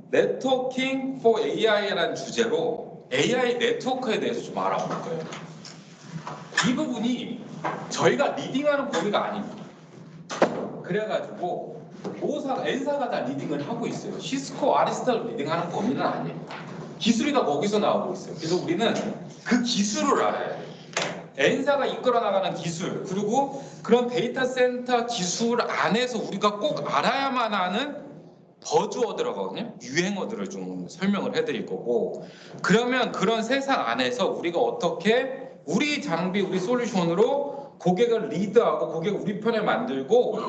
네트워킹 for AI라는 주제로 AI 네트워크에 대해서 좀 알아볼 거예요. 이 부분이 저희가 리딩하는 범위가 아닙니다. 그래가지고 N사가 다 리딩을 하고 있어요. 시스코, 아리스타를 리딩하는 범위는 아니에요. 기술이 다 거기서 나오고 있어요. 그래서 우리는 그 기술을 알아야 돼요. N사가 이끌어 나가는 기술, 그리고 그런 데이터 센터 기술 안에서 우리가 꼭 알아야만 하는 버즈워드라거든요. 유행어들을 좀 설명을 해드릴 거고, 그러면 그런 세상 안에서 우리가 어떻게 우리 장비, 우리 솔루션으로 고객을 리드하고 고객을 우리 편에 만들고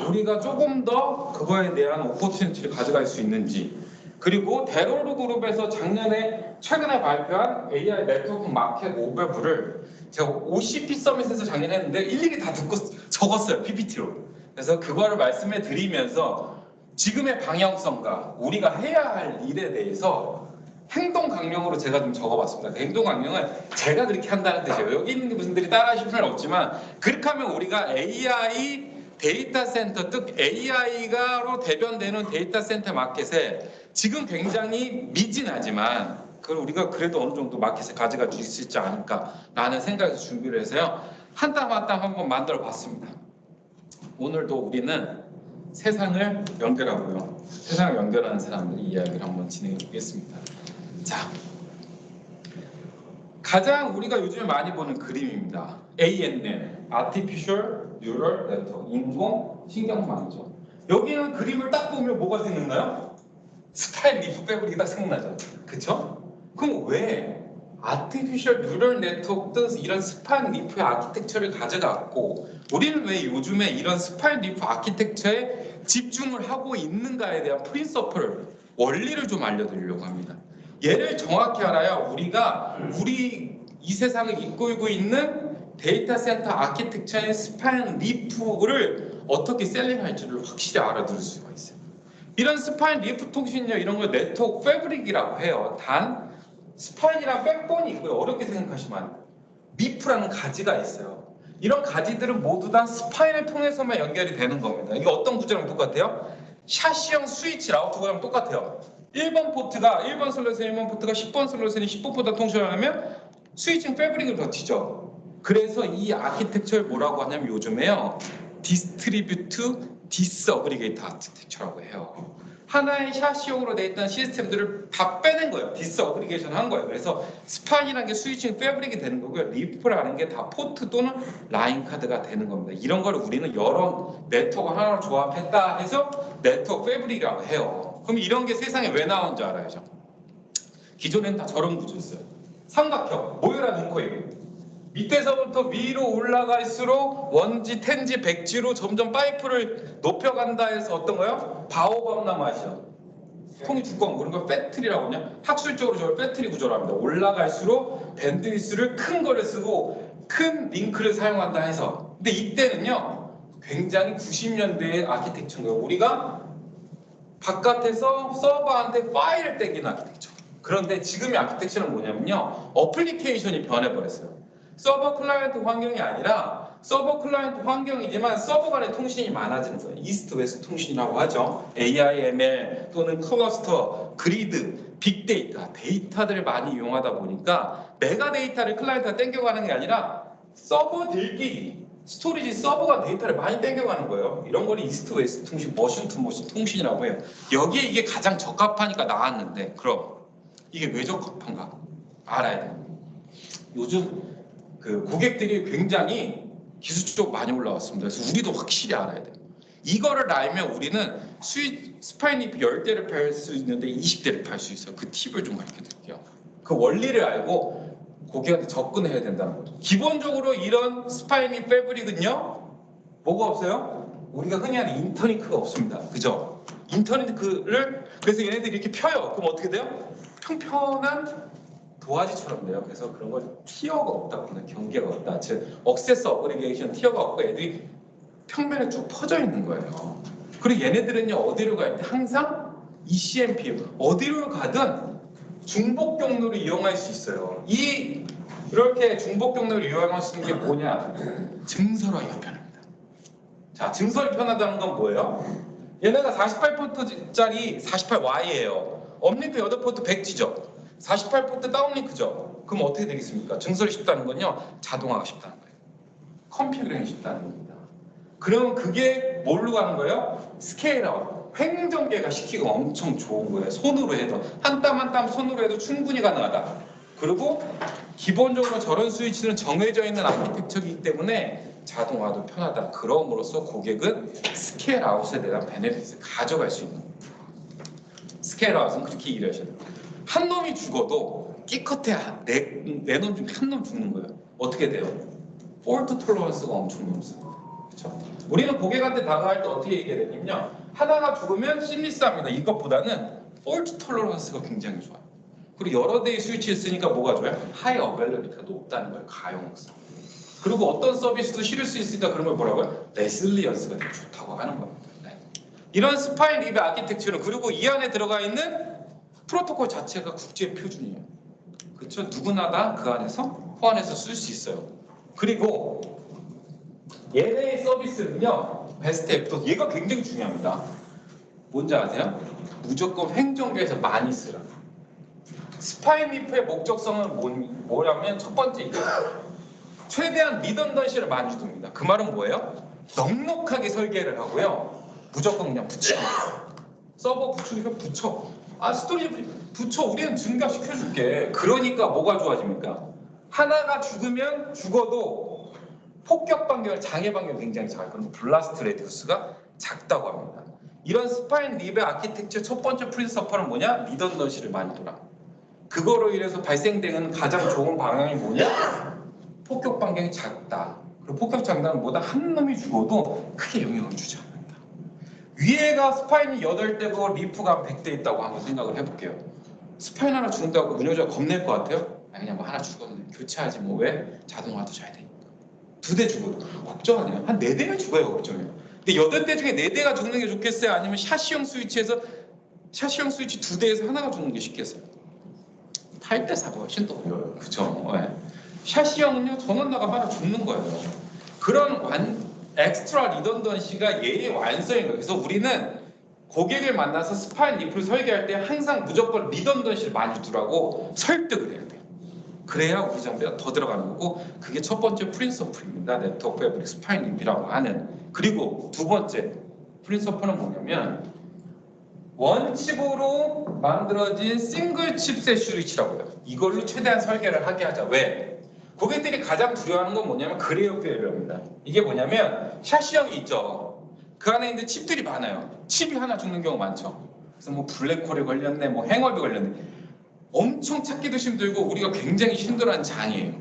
우리가 조금 더 그거에 대한 오퍼튜니티를 가져갈 수 있는지, 그리고 데롤루 그룹에서 최근에 발표한 AI 네트워크 마켓 오버뷰를 제가 OCP 서밋에서 작년에 했는데 일일이 다 듣고 적었어요, PPT로. 그래서 그거를 말씀해 드리면서 지금의 방향성과 우리가 해야 할 일에 대해서 행동 강령으로 제가 좀 적어봤습니다. 그 행동 강령은 제가 그렇게 한다는 뜻이에요. 여기 있는 분들이 따라하실 필요는 없지만, 그렇게 하면 우리가 AI 데이터 센터, 즉 AI가로 대변되는 데이터 센터 마켓에 지금 굉장히 미진하지만 그걸 우리가 그래도 어느 정도 마켓에 가져갈 수 있지 않을까라는 생각에서 준비를 해서요. 한 땀 한 땀 한번 만들어 봤습니다. 오늘도 우리는 세상을 연결하고요. 세상을 연결하는 사람들의 이야기를 한번 진행해 보겠습니다. 자, 가장 우리가 요즘에 많이 보는 그림입니다. ANN, Artificial Neural Network, 인공신경망이죠. 여기는 그림을 딱 보면 뭐가 생각나요? 스파인 리프 패브릭이 딱 생각나죠. 그쵸? 그럼 왜 Artificial Neural Network 등 이런 스파인 리프의 아키텍처를 가져갔고, 우리는 왜 요즘에 이런 스파인 리프 아키텍처에 집중을 하고 있는가에 대한 프린서플, 원리를 좀 알려드리려고 합니다. 얘를 정확히 알아야 우리가 이 세상을 이끌고 있는 데이터 센터 아키텍처의 스파인 리프를 어떻게 셀링할지를 확실히 알아들을 수가 있어요. 이런 스파인 리프 통신력 이런 걸 네트워크 패브릭이라고 해요. 단 스파인이랑 백본이 있고요. 어렵게 생각하시면 안 돼요. 리프라는 가지가 있어요. 이런 가지들은 모두 다 스파인을 통해서만 연결이 되는 겁니다. 이게 어떤 구조랑 똑같아요? 샤시형 스위치 라우터랑 똑같아요. 1번 포트가 1번 슬롯에 1번 포트가 10번 슬롯에 10번보다 통신을 하면 스위칭 패브릭을 거치죠. 그래서 이 아키텍처를 뭐라고 하냐면 요즘에요, 디스트리뷰트 디스어그리게이터 아키텍처라고 해요. 하나의 샤시용으로 되어 있던 시스템들을 다 빼낸 거예요. 디스어그리게이션 한 거예요. 그래서 스파인이라는 게 스위칭 패브릭이 되는 거고요. 리프라는 게 다 포트 또는 라인 카드가 되는 겁니다. 이런 걸 우리는 여러 네트워크 하나로 조합했다 해서 네트워크 패브릭이라고 해요. 그럼 이런 게 세상에 왜 나온 줄 알아야죠? 기존에는 다 저런 구조였어요. 삼각형, 모여라 눈코입. 밑에서부터 위로 올라갈수록 원지, 텐지, 백지로 점점 파이프를 높여간다 해서 어떤 거요? 바오밤나무 아시죠? 통이 두꺼운 거, 그런 걸 배틀이라고 하냐? 학술적으로 저걸 배틀이 구조로 합니다. 올라갈수록 밴드위스를 큰 거를 쓰고 큰 링크를 사용한다 해서. 근데 이때는요, 굉장히 90년대의 아키텍처인 거예요. 우리가 바깥에서 서버한테 파일을 땡기는 아키텍처. 그런데 지금의 아키텍처는 뭐냐면요, 어플리케이션이 변해버렸어요. 서버 클라이언트 환경이 아니라 서버 클라이언트 환경이지만 서버 간의 통신이 많아지는 거예요. 이스트 웨스트 통신이라고 하죠. AI, ML 또는 클러스터, 그리드, 빅데이터, 데이터들을 많이 이용하다 보니까 메가데이터를 클라이언트가 땡겨가는 게 아니라 서버들끼리 스토리지 서버가 데이터를 많이 땡겨가는 거예요. 이런 걸 이스트 웨스트 통신, 머신 투 머신 통신이라고 해요. 여기에 이게 가장 적합하니까 나왔는데, 그럼 이게 왜 적합한가? 알아야 돼요. 요즘 그 고객들이 굉장히 기술적으로 많이 올라왔습니다. 그래서 우리도 확실히 알아야 돼요. 이거를 알면 우리는 스파인 리프 10대를 팔 수 있는데 20대를 팔 수 있어요. 그 팁을 좀 가르쳐 드릴게요. 그 원리를 알고 고객한테 접근해야 된다는 거죠. 기본적으로 이런 스파인 리프 패브릭은요, 뭐가 없어요? 우리가 흔히 하는 인터링크가 없습니다. 그죠? 인터링크를 그래서 얘네들이 이렇게 펴요. 그럼 어떻게 돼요? 평평한 도화지처럼 돼요. 그래서 그런 걸 티어가 없다, 경계가 없다. 즉 억세스 어그리게이션 티어가 없고 애들이 평면에 쭉 퍼져 있는 거예요. 그리고 얘네들은요, 어디로 갈 때 항상 ECMP 어디로 가든 중복 경로를 이용할 수 있어요. 이렇게 중복 경로를 이용할 수 있는 게 뭐냐? 증설하기가 편합니다. 자, 증설이 편하다는 건 뭐예요? 얘네가 48포트짜리 48Y예요. 업링크 8포트 100G죠. 48포트 다운링크죠. 그럼 어떻게 되겠습니까? 증설이 쉽다는 건요. 자동화가 쉽다는 거예요. 컴퓨터링이 쉽다는 겁니다. 그럼 그게 뭘로 가는 거예요? 스케일아웃. 횡전계가 시키고 엄청 좋은 거예요. 손으로 해도. 한 땀 한 땀 손으로 해도 충분히 가능하다. 그리고 기본적으로 저런 스위치는 정해져 있는 아키텍처이기 때문에 자동화도 편하다. 그럼으로써 고객은 스케일아웃에 대한 베네핏을 가져갈 수 있는 겁니다. 스케일아웃은 그렇게 얘기를 하셔야 돼요. 한 놈이 죽어도 끼컷해 네 놈 중에 한 놈 죽는 거예요. 어떻게 돼요? 폴트 톨러런스가 엄청 높습니다. 그렇죠? 우리는 고객한테 다가갈 때 어떻게 얘기해야 되냐면요. 하나가 죽으면 심리스합니다. 이것보다는 폴트 톨러런스가 굉장히 좋아요. 그리고 여러 대의 스위치 있으니까 뭐가 좋아요? 하이 어벨러비티가 높다는 거예요. 가용성. 그리고 어떤 서비스도 실을 수 있으니까 그런 걸 뭐라고요? 레실리언스가 되게 좋다고 하는 겁니다. 네. 이런 스파인 리베 아키텍처를 그리고 이 안에 들어가 있는 프로토콜 자체가 국제 표준이에요. 그렇죠? 누구나 다 그 안에서 호환해서 쓸 수 있어요. 그리고 얘네의 서비스는요. 베스트 애프터 얘가 굉장히 중요합니다. 뭔지 아세요? 무조건 횡전계에서 많이 쓰라. 스파인 리프의 목적성은 뭐냐면 첫 번째 이거예요. 최대한 리던던시를 많이 둡니다. 그 말은 뭐예요? 넉넉하게 설계를 하고요. 무조건 그냥 붙여. 서버 붙이니까 붙여. 아 스토리 붙여. 우리는 증가시켜줄게. 그러니까 뭐가 좋아집니까? 하나가 죽으면 죽어도 폭격 반경, 장애 반경이 굉장히 작아요. 그럼 블라스트 레디우스가 작다고 합니다. 이런 스파인 리베 아키텍처 첫 번째 프린서플은 뭐냐? 리던던시를 많이 둬라. 그거로 인해서 발생되는 가장 좋은 방향이 뭐냐? 폭격 반경이 작다. 그리고 폭격 장단은 뭐다? 한 놈이 죽어도 크게 영향을 주지 않는다. 위에가 스파인이 8대고 리프가 100대 있다고 한번 생각을 해볼게요. 스파인 하나 죽는다고 운영자가 겁낼 것 같아요? 아니 그냥 뭐 하나 죽었는데 교체하지 뭐 왜? 자동화도 잘 되니까. 2대 죽어도 걱정 안 해요. 한 4대면 죽어요. 걱정해요. 근데 8대 중에 4대가 죽는 게 좋겠어요? 아니면 샤시형 스위치에서 샤시형 스위치 2대에서 하나가 죽는 게 쉽겠어요? 8대 4가 훨씬 더 어려워요. 그쵸? 네. 샤시형은요 전원 나가면 하나 죽는 거예요. 그런 엑스트라 리던던시가 얘의 완성인 거예요. 그래서 우리는 고객을 만나서 스파인 리프를 설계할 때 항상 무조건 리던던시를 많이 두라고 설득을 해야 돼요. 그래야 우리 장비가 더 들어가는 거고 그게 첫 번째 프린서플입니다. 네트워크 패브릭 스파인 리프라고 하는. 그리고 두 번째 프린서플은 뭐냐면 원칩으로 만들어진 싱글 칩셋 스위치라고 해요. 이걸로 최대한 설계를 하게 하자. 왜? 고객들이 가장 두려워하는 건 뭐냐면 그레이어 페일러입니다. 이게 뭐냐면 샤시형이 있죠. 그 안에 있는 칩들이 많아요. 칩이 하나 죽는 경우 많죠. 그래서 뭐 블랙홀에 걸렸네, 뭐 행업이 걸렸네. 엄청 찾기도 힘들고 우리가 굉장히 힘들어하는 장애예요.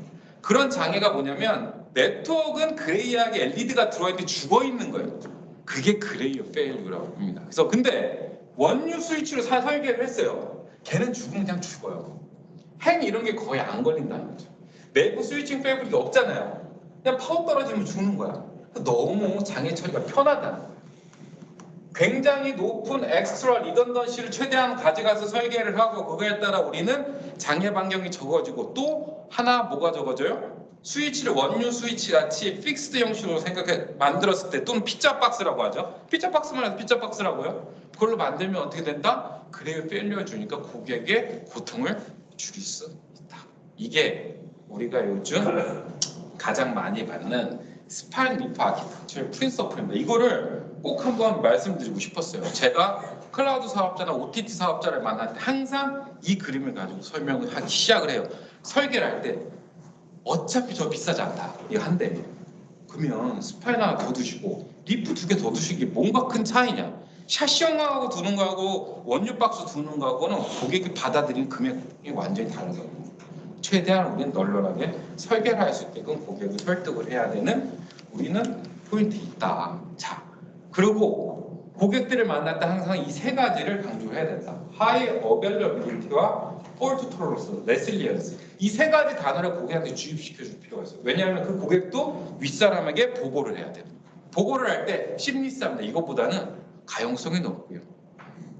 그런 장애가 뭐냐면 네트워크는 그레이하게 LED가 들어있는데 죽어있는 거예요. 그게 그레이어 페일러라고 합니다. 그래서 근데 원유 스위치로 설계를 했어요. 걔는 죽으면 그냥 죽어요. 행 이런 게 거의 안 걸린다는 거죠. 내부 스위칭 패브릭이 없잖아요. 그냥 파워 떨어지면 죽는 거야. 너무 장애 처리가 편하다는 거예요. 굉장히 높은 엑스트라 리던던시를 최대한 가져가서 설계를 하고 그거에 따라 우리는 장애 반경이 적어지고 또 하나 뭐가 적어져요? 스위치를 원유 스위치 같이 픽스드 형식으로 만들었을 때 또는 피자 박스라고 하죠. 피자 박스만 해서 피자 박스라고요. 그걸로 만들면 어떻게 된다? 그래요 페일리어 주니까 고객의 고통을 줄일 수 있다. 이게 우리가 요즘 가장 많이 받는 스파인 리프 아키텍처의 프린서플입니다. 이거를 꼭 한번 말씀드리고 싶었어요. 제가 클라우드 사업자나 OTT 사업자를 만날 때 항상 이 그림을 가지고 설명을 하기 시작을 해요. 설계를 할 때 어차피 저 비싸지 않다. 이거 한 대. 그러면 스파인 하나 더 두시고 리프 2개 더 두시기 뭔가 큰 차이냐. 샤시형하고 두는 거하고 원유 박스 두는 거하고는 고객이 받아들이는 금액이 완전히 다르거든요. 최대한 우리는 널널하게 설계를 할 수 있게끔 고객을 설득을 해야 되는 우리는 포인트 있다. 자, 그리고 고객들을 만날 때 항상 이 세 가지를 강조해야 된다. 하이 어벨러빌리티와 폴트 톨러런스, 레실리언스. 이 세 가지 단어를 고객한테 주입시켜 줄 필요가 있어요. 왜냐하면 그 고객도 윗사람에게 보고를 해야 돼요. 보고를 할 때 심리싸움이다. 이것보다는 가용성이 높고요.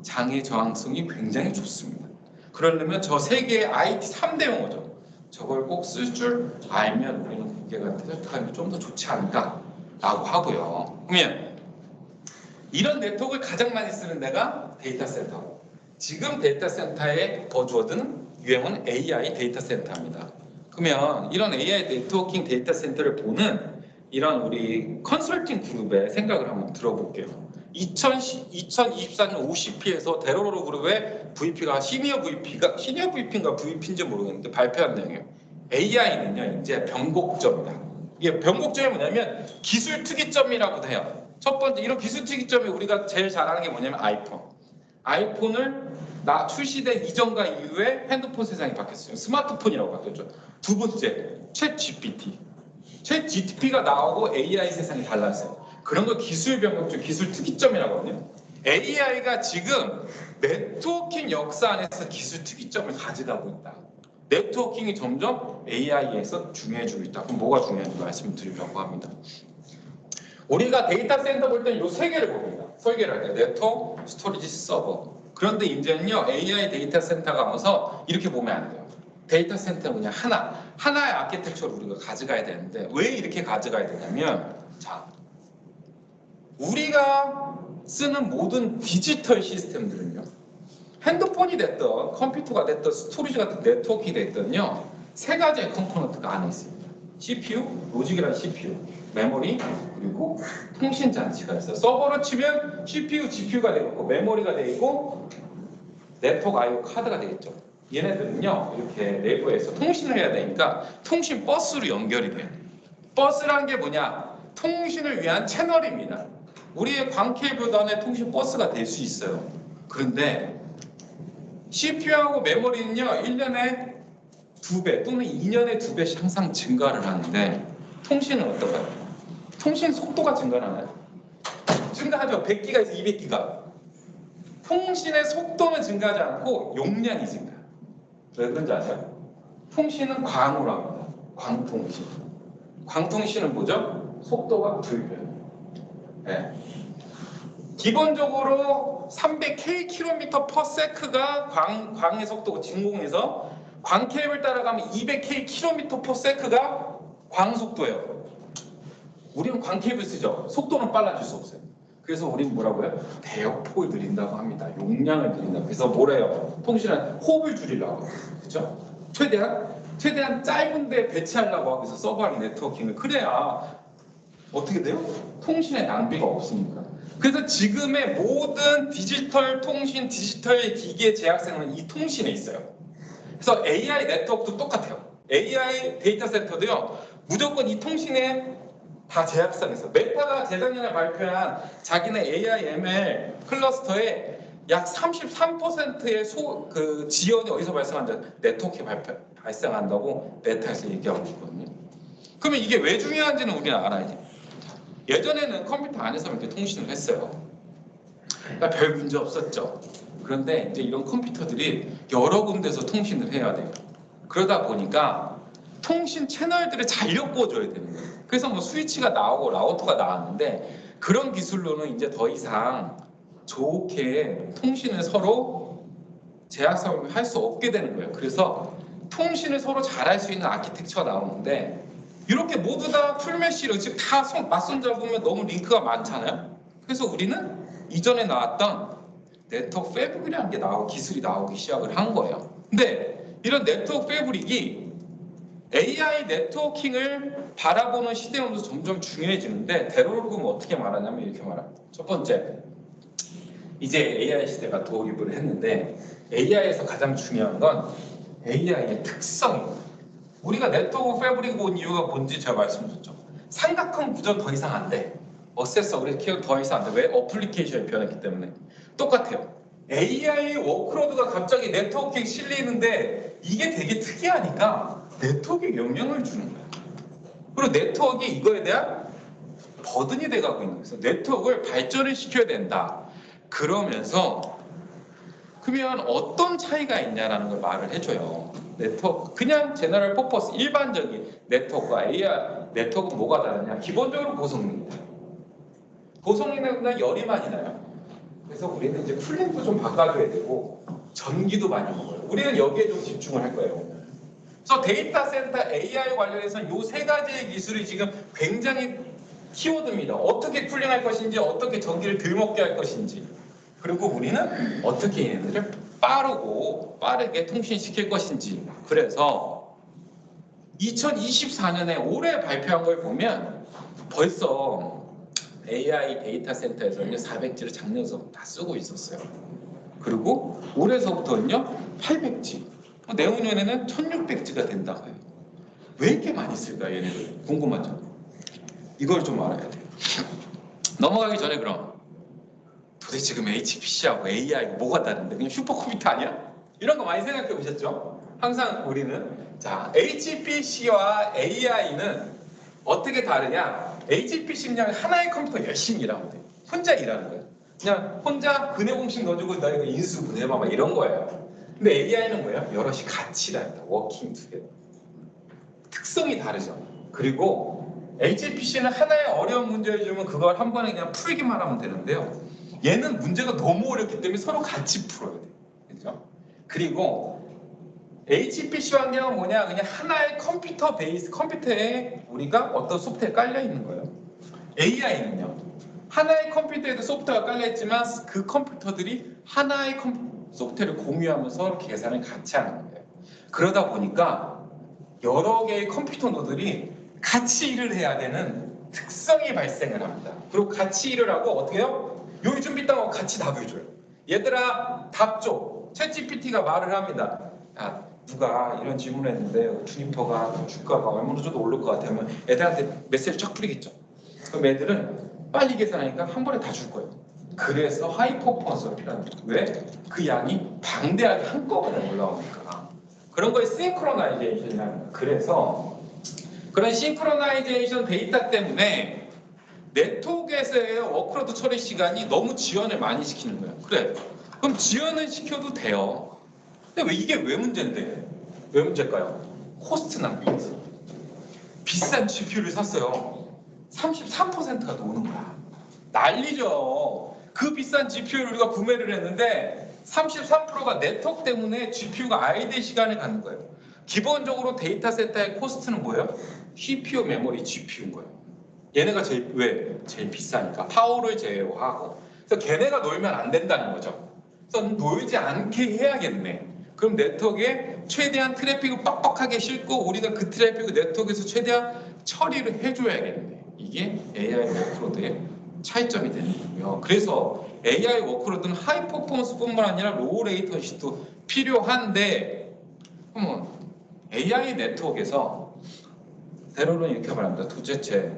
장애 저항성이 굉장히 좋습니다. 그러려면 저 세 개의 IT 3대 용어죠. 저걸 꼭 쓸 줄 알면 우리는 고객한테 설득하는 게 좀 더 좋지 않을까라고 하고요. 그러면 이런 네트워크를 가장 많이 쓰는 데가 데이터 센터고 지금 데이터 센터의 버즈워드는 유행은 AI 데이터 센터입니다. 그러면 이런 AI 네트워킹 데이터 센터를 보는 이런 우리 컨설팅 그룹의 생각을 한번 들어볼게요. 2024년 50피에서 데로로로 그룹의 VP가 시니어 VP인가 VP인지 모르겠는데 발표한 내용이에요. AI는요 이제 변곡점이다. 이게 변곡점이 뭐냐면 기술 특이점이라고도 해요. 첫 번째 이런 기술 특이점이 우리가 제일 잘하는 게 뭐냐면 아이폰을 출시된 이전과 이후에 핸드폰 세상이 바뀌었어요. 스마트폰이라고 바뀌었죠. 두 번째, 챗 GPT가 나오고 AI 세상이 달랐어요. 그런 걸 기술 변곡점, 기술 특이점이라고 하거든요. AI가 지금 네트워킹 역사 안에서 기술 특이점을 가져가고 있다. 네트워킹이 점점 AI에서 중요해지고 있다. 그럼 뭐가 중요한지 말씀드리려고 합니다. 우리가 데이터 센터 볼 때는 이 세 개를 봅니다. 설계를 할 때 네트워크, 스토리지, 서버. 그런데 이제는요 AI 데이터 센터가 와서 이렇게 보면 안 돼요. 데이터 센터는 그냥 하나의 아키텍처를 우리가 가져가야 되는데 왜 이렇게 가져가야 되냐면 자 우리가 쓰는 모든 디지털 시스템들은요 핸드폰이 됐든 컴퓨터가 됐든 스토리지 같은 네트워크가 됐든요 세 가지의 컴포넌트가 안에 있습니다. CPU, 로직이라는 CPU, 메모리, 그리고 통신 장치가 있어요. 서버로 치면 CPU, GPU가 되고 메모리가 되고 네트워크 I/O 카드가 되겠죠. 얘네들은요 이렇게 내부에서 통신을 해야 되니까 통신 버스로 연결이 돼요. 버스란 게 뭐냐? 통신을 위한 채널입니다. 우리의 광케이블단의 통신 버스가 될 수 있어요. 그런데 CPU하고 메모리는요 1년에 2배 또는 2년에 2배씩 항상 증가를 하는데 통신은 어떨까요? 통신 속도가 증가하나요? 증가하죠. 100기가에서 200기가. 통신의 속도는 증가하지 않고 용량이 증가해요. 왜 그런지 아세요? 통신은 광으로 합니다. 광통신. 광통신은 뭐죠? 속도가 불변해요. 네. 기본적으로 300km/s가 광의 속도고 진공에서 광 케이블 따라가면 200km/s가 광 속도예요. 우리는 광 케이블 쓰죠. 속도는 빨라질 수 없어요. 그래서 우리는 뭐라고요? 대역폭을 늘린다고 합니다. 용량을 늘린다. 그래서 뭐래요? 통신은 호흡을 줄이려고. 그렇죠? 최대한 짧은데 배치하려고 하고 있어. 서버랑 네트워킹을. 그래야 어떻게 돼요? 통신의 낭비가 없으니까. 그래서 지금의 모든 디지털 통신, 디지털 기기의 제약생은 이 통신에 있어요. 그래서 AI 네트워크도 똑같아요. AI 데이터 센터도요. 무조건 이 통신에 다 제약사가 있어요. 메타가 재작년에 발표한 자기네 AI ML 클러스터의 약 33%의 지연이 어디서 발생한다? 네트워크에 발생한다고 메타에서 얘기하고 있거든요. 그러면 이게 왜 중요한지는 우리는 알아야지. 예전에는 컴퓨터 안에서 이렇게 통신을 했어요. 그러니까 별 문제 없었죠. 그런데 이제 이런 컴퓨터들이 여러 군데서 통신을 해야 돼요. 그러다 보니까 통신 채널들을 잘 엮어줘야 되는 거예요. 그래서 뭐 스위치가 나오고 라우터가 나왔는데 그런 기술로는 이제 더 이상 좋게 통신을 서로 제약상을 할 수 없게 되는 거예요. 그래서 통신을 서로 잘할 수 있는 아키텍처가 나오는데 이렇게 모두 다 풀메시로 지금 다 맞손 잡으면 너무 링크가 많잖아요. 그래서 우리는 이전에 나왔던 네트워크 패브릭이라는 게 기술이 나오기 시작을 한 거예요. 근데 이런 네트워크 패브릭이 AI 네트워킹을 바라보는 시대에 오면서 점점 중요해지는데 데로로그는 어떻게 말하냐면 이렇게 말합니다. 첫 번째, 이제 AI 시대가 도입을 했는데 AI에서 가장 중요한 건 AI의 특성입니다. 우리가 네트워크 패브릭 본 이유가 뭔지 제가 말씀드렸죠. 삼각형 구조는 더 이상 안 돼. 어세서 우리 키워 더 이상 안 돼. 왜? 어플리케이션이 변했기 때문에. 똑같아요. AI 워크로드가 갑자기 네트워킹 실리는데 이게 되게 특이하니까 네트워크에 영향을 주는 거예요. 그리고 네트워크가 이거에 대한 버든이 돼가고 있는 거예요. 네트워크를 발전을 시켜야 된다. 그러면서 그러면 어떤 차이가 있냐라는 걸 말을 해줘요. 네트워크 그냥 제너럴 퍼포스 일반적인 네트워크와 AI 네트워크는 뭐가 다르냐? 기본적으로 고성능입니다. 고성능은 그냥 열이 많이 나요. 그래서 우리는 이제 쿨링도 좀 바꿔줘야 되고 전기도 많이 먹어요. 우리는 여기에 좀 집중을 할 거예요. 그래서 데이터 센터 AI 관련해서 이 세 가지의 기술이 지금 굉장히 키워드입니다. 어떻게 쿨링할 것인지, 어떻게 전기를 덜 먹게 할 것인지. 그리고 우리는 어떻게 얘네들을 빠르게 통신시킬 것인지. 그래서 2024년에 올해 발표한 걸 보면 벌써 AI 데이터 센터에서는요 400G를 작년서부터 다 쓰고 있었어요. 그리고 올해서부터는요 800G, 내후년에는 1600G가 된다고 해요. 왜 이렇게 많이 쓸까 얘네들? 궁금하죠? 이걸 좀 알아야 돼요. 넘어가기 전에 그럼 도대체 지금 HPC하고 AI가 뭐가 다른데? 그냥 슈퍼컴퓨터 아니야? 이런 거 많이 생각해 보셨죠? 항상 우리는 자 HPC와 AI는 어떻게 다르냐? HPC는 그냥 하나의 컴퓨터 열심히 일하면 돼. 혼자 일하는 거예요. 그냥 혼자 근해 공식 넣어주고 나 이거 인수 분해봐 막 이런 거예요. 근데 AI는 뭐예요? 여럿이 같이 일한다. 워킹 투게더. 특성이 다르죠. 그리고 HPC는 하나의 어려운 문제를 주면 그걸 한 번에 그냥 풀기만 하면 되는데요. 얘는 문제가 너무 어렵기 때문에 서로 같이 풀어야 돼요. 그렇죠? 그리고 HPC 환경은 뭐냐? 그냥 하나의 컴퓨터 베이스, 컴퓨터에 우리가 어떤 소프트웨어 깔려 있는 거예요. AI는요. 하나의 컴퓨터에도 소프트웨어가 깔려 있지만 그 컴퓨터들이 하나의 소프트웨어를 공유하면서 계산을 같이 하는 거예요. 그러다 보니까 여러 개의 컴퓨터 노드들이 같이 일을 해야 되는 특성이 발생을 합니다. 그리고 같이 일을 하고 어떻게 해요? 요리 준비당하고 같이 답을 줘요. 얘들아 답 줘. 챗GPT가 말을 합니다. 야, 누가 이런 질문을 했는데 주니퍼가 주가가 얼마나 줘도 오를 것 같으면 애들한테 메시지를 쫙 뿌리겠죠. 그럼 애들은 빨리 계산하니까 한 번에 다 줄 거예요. 그래서 하이 퍼포먼스가 필요합니다. 왜? 그 양이 방대하게 한꺼번에 올라오니까. 그런 거에 싱크로나이제이션이라는 거예요. 그래서 그런 싱크로나이제이션 데이터 때문에 네트워크에서의 워크로드 처리 시간이 너무 지연을 많이 시키는 거예요. 그래. 그럼 지연을 시켜도 돼요. 근데 이게 왜 문제인데? 왜 문제일까요? 코스트 낭비에서. 비싼 GPU를 샀어요. 33%가 노는 거야. 난리죠. 그 비싼 GPU를 우리가 구매를 했는데 33%가 네트워크 때문에 GPU가 아이들 시간을 갖는 거예요. 기본적으로 데이터 센터의 코스트는 뭐예요? CPU, 메모리, GPU인 거예요. 얘네가 제일 비싸니까 파워를 제어하고. 그래서 걔네가 놀면 안 된다는 거죠. 그래서 놀지 않게 해야겠네. 그럼 네트워크에 최대한 트래픽을 빡빡하게 싣고 우리가 그 트래픽을 네트워크에서 최대한 처리를 해줘야겠네. 이게 AI 워크로드의 차이점이 되는 거고요. 그래서 AI 워크로드는 하이 퍼포먼스뿐만 아니라 로우 레이턴시도 필요한데, 그러면 AI 네트워크에서 대로는 이렇게 말합니다. 도대체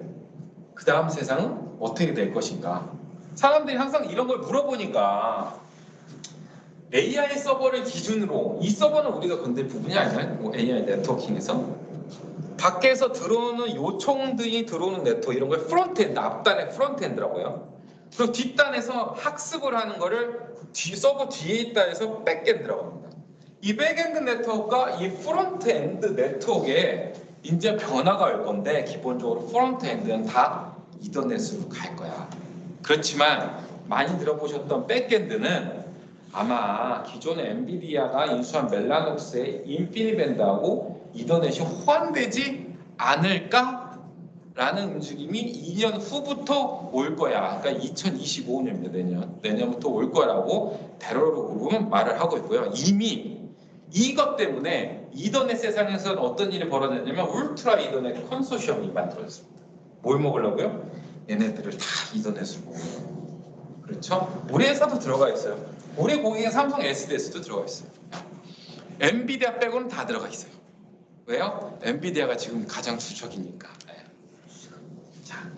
그 다음 세상은 어떻게 될 것인가? 사람들이 항상 이런 걸 물어보니까 AI 서버를 기준으로, 이 서버는 우리가 건들 부분이 아니잖아요. 뭐 AI 네트워킹에서 밖에서 들어오는 요청들이 들어오는 네트워크, 이런 걸 프론트엔드, 앞단의 프론트엔드라고요. 그리고 뒷단에서 학습을 하는 거를 서버 뒤에 있다 해서 백엔드라고 합니다. 이 백엔드 네트워크가 이 프론트엔드 네트워크에 이제 변화가 올 건데, 기본적으로 프론트엔드는 다 이더넷으로 갈 거야. 그렇지만 많이 들어보셨던 백엔드는 아마 기존의 엔비디아가 인수한 멜라노스의 인피니밴드하고 이더넷이 호환되지 않을까라는 움직임이 2년 후부터 올 거야. 그러니까 2025년입니다. 내년부터 올 거라고 데러로 그룹은 말을 하고 있고요. 이미 이것 때문에 이더넷 세상에서는 어떤 일이 벌어졌냐면 울트라 이더넷 컨소시엄이 만들어졌습니다. 뭘 먹으려고요? 얘네들을 다 이더넷으로 먹어요. 그렇죠? 우리 회사도 들어가 있어요. 우리 고객인 삼성 SDS도 들어가 있어요. 엔비디아 빼고는 다 들어가 있어요. 왜요? 엔비디아가 지금 가장 수적이니까. 자,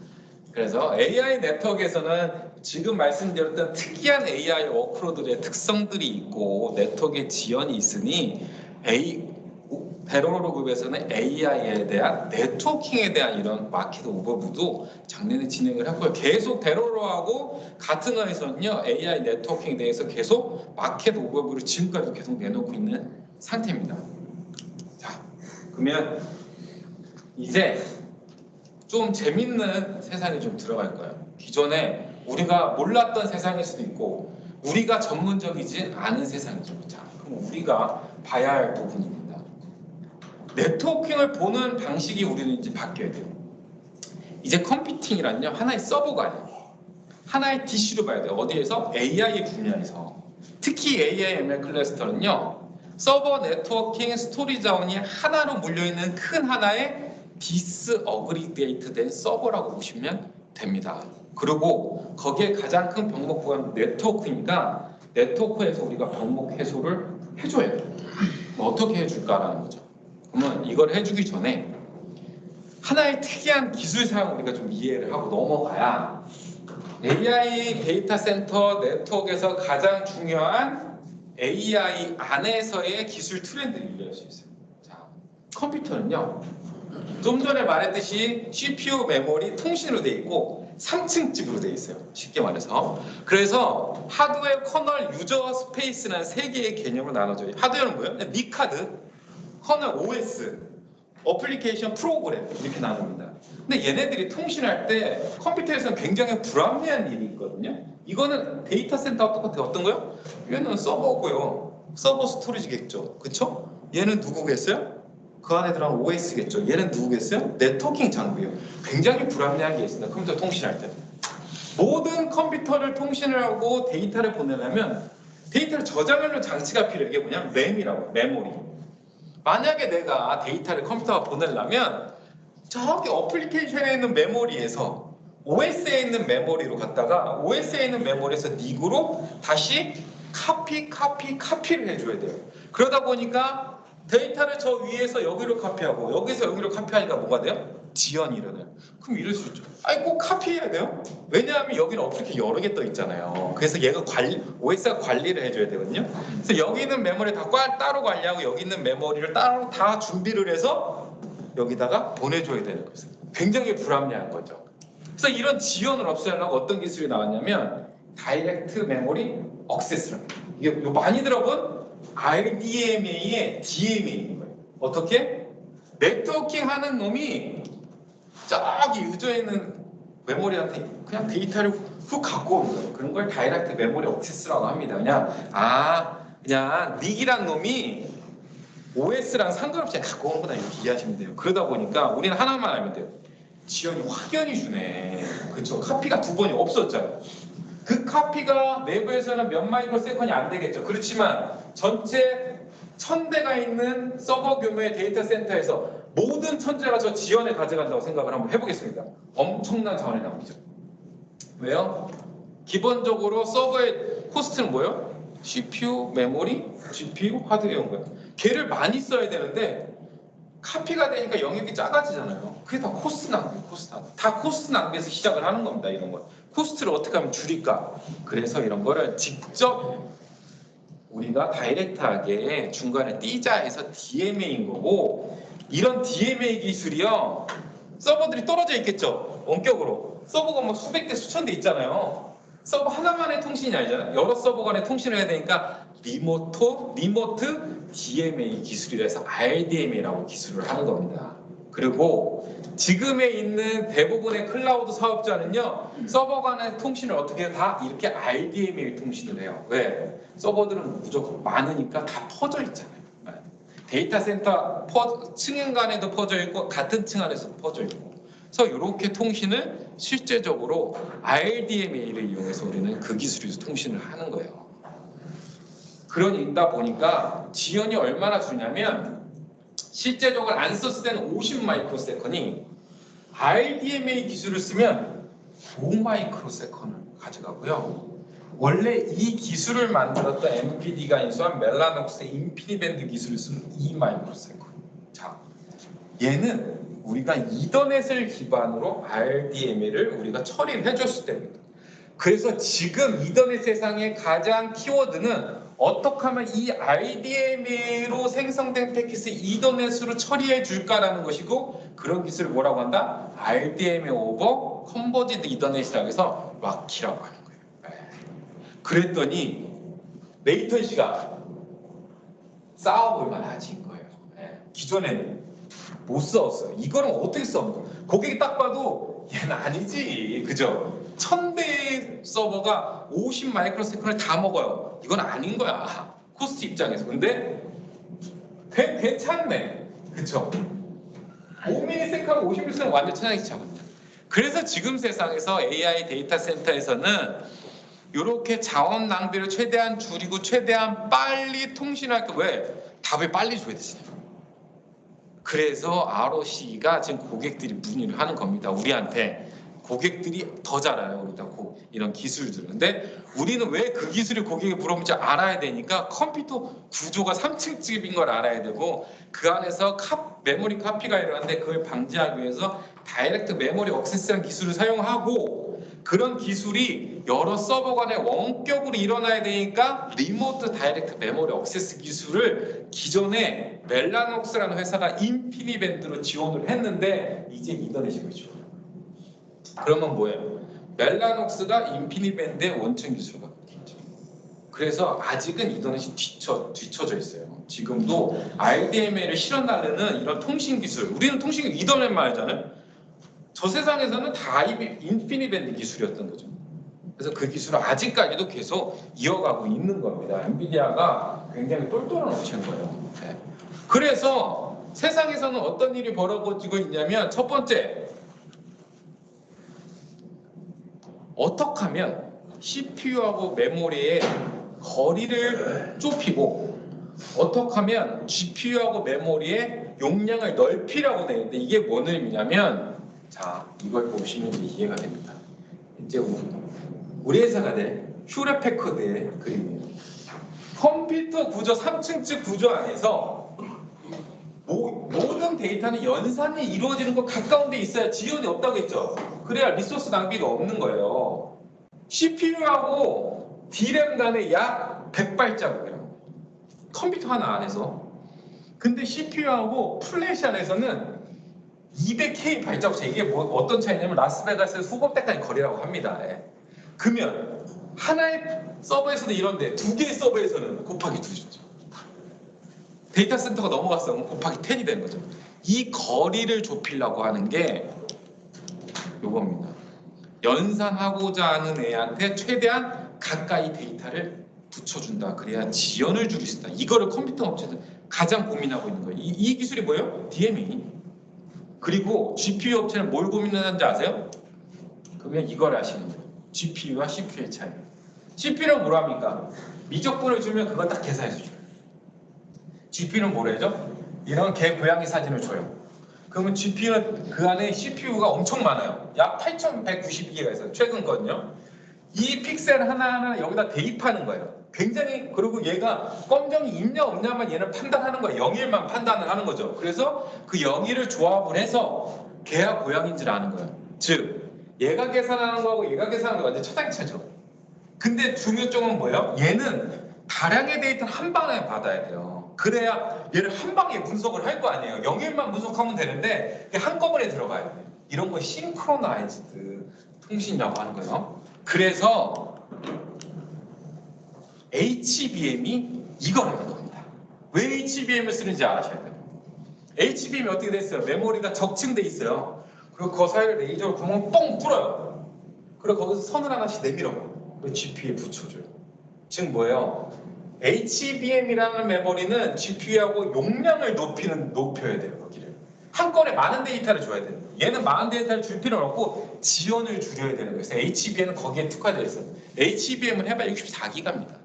그래서 AI 네트워크에서는 지금 말씀드렸던 특이한 AI 워크로드의 특성들이 있고 네트워크의 지연이 있으니 베로로 그룹에서는 AI에 대한 네트워킹에 대한 이런 마켓 오버뷰도 작년에 진행을 했고요. 계속 베로로하고 같은 거에서는요 AI 네트워킹에 대해서 계속 마켓 오버뷰를 지금까지도 계속 내놓고 있는 상태입니다. 자, 그러면 이제 좀 재밌는 세상이 좀 들어갈 거예요. 기존에 우리가 몰랐던 세상일 수도 있고 우리가 전문적이지 않은 세상이죠. 자, 그럼 우리가 봐야 할 부분입니다. 네트워킹을 보는 방식이 우리는 이제 바뀌어야 돼요. 이제 컴퓨팅이란요 하나의 서버가 아니에요. 하나의 DC로 봐야 돼요. 어디에서? AI 분야에서. 특히 AI ML 클러스터는요. 서버 네트워킹 스토리 자원이 하나로 몰려있는 큰 하나의 디스어그리게이트 된 서버라고 보시면 됩니다. 그리고 거기에 가장 큰 병목부가 네트워크니까 네트워크에서 우리가 병목 해소를 해줘야 돼요. 어떻게 해줄까라는 거죠. 그러면 이걸 해주기 전에 하나의 특이한 기술 사용 우리가 좀 이해를 하고 넘어가야 AI 데이터 센터 네트워크에서 가장 중요한 AI 안에서의 기술 트렌드를 이해할 수 있어요. 자, 컴퓨터는요. 좀 전에 말했듯이 CPU, 메모리, 통신으로 돼 있고 3층 집으로 돼 있어요. 쉽게 말해서. 그래서 하드웨어, 커널, 유저 스페이스라는 세 개의 개념을 나눠줘요. 하드웨어는 뭐예요? 니카드, 커널, OS, 어플리케이션, 프로그램 이렇게 나눕니다. 근데 얘네들이 통신할 때 컴퓨터에서는 굉장히 불합리한 일이 있거든요. 이거는 데이터 센터와 똑같아요. 어떤 거요? 얘는 서버고요. 서버 스토리지겠죠. 그쵸? 얘는 누구겠어요? 그 안에 들어간 OS겠죠. 얘는 누구겠어요? 네트워킹 장비예요. 굉장히 불합리한 게 있습니다. 컴퓨터 통신할 때. 모든 컴퓨터를 통신을 하고 데이터를 보내려면 데이터를 저장하는 장치가 필요해요. 이게 뭐냐? 램이라고, 메모리. 만약에 내가 데이터를 컴퓨터가 보내려면 저기 어플리케이션에 있는 메모리에서 OS에 있는 메모리로 갔다가 OS에 있는 메모리에서 닉으로 다시 카피를 해줘야 돼요. 그러다 보니까 데이터를 저 위에서 여기로 카피하고 여기서 여기로 카피하니까 뭐가 돼요? 지연이 일어나요. 그럼 이럴 수 있죠. 아니 꼭 카피해야 돼요? 왜냐하면 여기는 어플리케이션 여러 개 떠 있잖아요. 그래서 얘가 OS가 관리를 해줘야 되거든요. 그래서 여기 있는 메모리 다 따로 관리하고 여기 있는 메모리를 따로 다 준비를 해서 여기다가 보내줘야 되는 거죠. 굉장히 불합리한 거죠. 그래서 이런 지연을 없애려고 어떤 기술이 나왔냐면 다이렉트 메모리 억세스랍니다. 이게 많이 들어본 RDMA의 DMA인 거예요. 어떻게? 네트워킹 하는 놈이 저기 유저에 있는 메모리한테 그냥 데이터를 훅 갖고 오는 거예요. 그런 걸 다이렉트 메모리 억세스라고 합니다. 그냥 닉이란 놈이 OS랑 상관없이 갖고 오는구나 이렇게 이해하시면 돼요. 그러다 보니까 우리는 하나만 알면 돼요. 지연이 확연히 주네. 그쵸? 카피가 두 번이 없었잖아요. 그 카피가 내부에서는 몇 마이크로 세컨이 안 되겠죠. 그렇지만 전체 1000대가 있는 서버 규모의 데이터 센터에서 모든 천재가 저 지연을 가져간다고 생각을 한번 해보겠습니다. 엄청난 자원이 나오죠. 왜요? 기본적으로 서버의 코스트는 뭐예요? CPU, 메모리, GPU, 하드웨어인 거예요. 걔를 많이 써야 되는데 카피가 되니까 영역이 작아지잖아요. 그게 다 코스트 낭비, 다 코스트 낭비에서 시작을 하는 겁니다. 이런 거. 코스트를 어떻게 하면 줄일까? 그래서 이런 거를 직접 우리가 다이렉트하게 중간에 띄자 해서 DMA인 거고 이런 DMA 기술이요. 서버들이 떨어져 있겠죠. 원격으로. 서버가 뭐 수백 대 수천 대 있잖아요. 서버 하나만의 통신이 아니잖아요. 여러 서버 간에 통신을 해야 되니까 리모트 DMA 기술이라 해서 RDMA라고 기술을 하는 겁니다. 그리고 지금에 있는 대부분의 클라우드 사업자는요. 서버 간의 통신을 어떻게 해요? 다 이렇게 RDMA 통신을 해요. 왜? 서버들은 무조건 많으니까 다 퍼져 있잖아요. 데이터 센터 층 간에도 퍼져 있고 같은 층 안에서 퍼져 있고 그래서 이렇게 통신을 실제적으로 RDMA를 이용해서 우리는 그 기술에서 통신을 하는 거예요. 그러다 보니까 지연이 얼마나 주냐면 실제적으로 안 썼을 때는 50 마이크로세컨이 RDMA 기술을 쓰면 5 마이크로세컨을 가져가고요. 원래 이 기술을 만들었던 MPD가 인수한 멜라녹스의 인피니밴드 기술을 쓰면 2 마이크로세컨. 자, 얘는 우리가 이더넷을 기반으로 RDMA를 우리가 처리를 해줬을 때입니다. 그래서 지금 이더넷 세상의 가장 키워드는 어떻게 하면 이 RDMA로 생성된 패킷을 이더넷으로 처리해 줄까라는 것이고 그런 기술을 뭐라고 한다? RDMA 오버 컨버지드 이더넷이라고 해서 락키라고 하는 거예요. 그랬더니 레이턴시가 쌓아볼 만하진 거예요. 기존에는 못 써왔어요. 이거는 어떻게 써? 고객이 딱 봐도 얘는 아니지. 그죠? 1000대 서버가 50 마이크로세컨을 다 먹어요. 이건 아닌 거야. 코스트 입장에서. 근데 괜찮네. 그쵸? 5ms, 50ms 완전 차이가 작습니다. 그래서 지금 세상에서 AI 데이터 센터에서는 이렇게 자원 낭비를 최대한 줄이고 최대한 빨리 통신할 거 왜? 답을 빨리 줘야 되잖아요. 그래서 ROC가 지금 고객들이 문의를 하는 겁니다. 우리한테 고객들이 더 잘 알아요. 우리가 이런 기술들을. 근데 우리는 왜 그 기술이 고객이 물어보는지 알아야 되니까 컴퓨터 구조가 3층집인 걸 알아야 되고 그 안에서 메모리 카피가 일어나는데 그걸 방지하기 위해서 다이렉트 메모리 액세스라는 기술을 사용하고 그런 기술이 여러 서버 간에 원격으로 일어나야 되니까 리모트 다이렉트 메모리 액세스 기술을 기존에 멜라녹스라는 회사가 인피니밴드로 지원을 했는데 이제 이더넷이 지원해요. 그러면 뭐예요? 멜라녹스가 인피니밴드의 원천 기술을 갖고 있죠. 그래서 아직은 이더넷이 뒤쳐져 있어요. 지금도 RDMA를 실어 나르는 이런 통신 기술, 우리는 통신 이더넷만 하잖아요. 저 세상에서는 다 인피니밴드 기술이었던 거죠. 그래서 그 기술을 아직까지도 계속 이어가고 있는 겁니다. 엔비디아가 굉장히 똘똘한 업체인 거예요. 네. 그래서 세상에서는 어떤 일이 벌어지고 있냐면 첫 번째, 어떻게 하면 CPU하고 메모리의 거리를 좁히고 어떻게 하면 GPU하고 메모리의 용량을 넓히라고 되어 있는데 이게 뭔 의미냐면 자, 이걸 보시면 이제 이해가 됩니다. 이제 우리 회사가 된 휴레패커드의 그림이에요. 컴퓨터 구조 3층집 구조 안에서 모든 데이터는 연산이 이루어지는 것 가까운 데 있어야 지연이 없다고 했죠. 그래야 리소스 낭비가 없는 거예요. CPU하고 D램 간에 약 100발자국이에요. 컴퓨터 하나 안에서. 근데 CPU하고 플래시 안에서는 200K 발자국 차이. 이게 뭐 어떤 차이냐면 라스베가스에서 후법대까지 거리라고 합니다. 예. 그러면 하나의 서버에서는 이런데 두 개의 서버에서는 곱하기 2죠. 데이터 센터가 넘어갔어. 곱하기 10이 되는 거죠. 이 거리를 좁히려고 하는 게 요겁니다. 연산하고자 하는 애한테 최대한 가까이 데이터를 붙여준다. 그래야 지연을 줄일 수 있다. 이거를 컴퓨터 업체들 가장 고민하고 있는 거예요. 이 기술이 뭐예요? DMA. 그리고 GPU 업체는 뭘 고민하는지 아세요? 그러면 이걸 아시는 거예요. GPU와 CPU의 차이. CPU는 뭐랍니까? 미적분을 주면 그거 딱 계산해서 줘요. GPU는 뭐래죠? 이런 개 고양이 사진을 줘요. 그러면 GPU는 그 안에 CPU가 엄청 많아요. 약 8192개가 있어요. 최근 건요. 이 픽셀 하나하나 여기다 대입하는 거예요. 굉장히, 그리고 얘가 검정이 있냐 없냐만 얘는 판단하는 거예요. 0일만 판단을 하는 거죠. 그래서 그 0일을 조합을 해서 개와 고양이인지를 아는 거예요. 즉 얘가 계산하는 거하고 얘가 계산하는 거 완전 천양차죠. 근데 중요점은 뭐예요? 얘는 다량의 데이터를 한 방에 받아야 돼요. 그래야 얘를 한 방에 분석을 할 거 아니에요. 0일만 분석하면 되는데 한꺼번에 들어가요. 이런 거 싱크로나이즈드 통신이라고 하는 거예요. 그래서 HBM이 이걸 하는 겁니다. 왜 HBM을 쓰는지 아셔야 돼요. HBM이 어떻게 돼 있어요? 메모리가 적층돼 있어요. 그리고 그 사이를 레이저로 구멍을 뻥 뚫어요. 그리고 거기서 선을 하나씩 내밀어요. 그리고 GPU에 붙여줘요. 즉 뭐예요? HBM이라는 메모리는 GPU하고 용량을 높여야 돼요. 거기를. 한 건에 많은 데이터를 줘야 돼요. 얘는 많은 데이터를 줄 필요는 없고 지연을 줄여야 되는 거예요. 그래서 HBM은 거기에 특화되어 있어요. HBM은 해봐야 64기가입니다.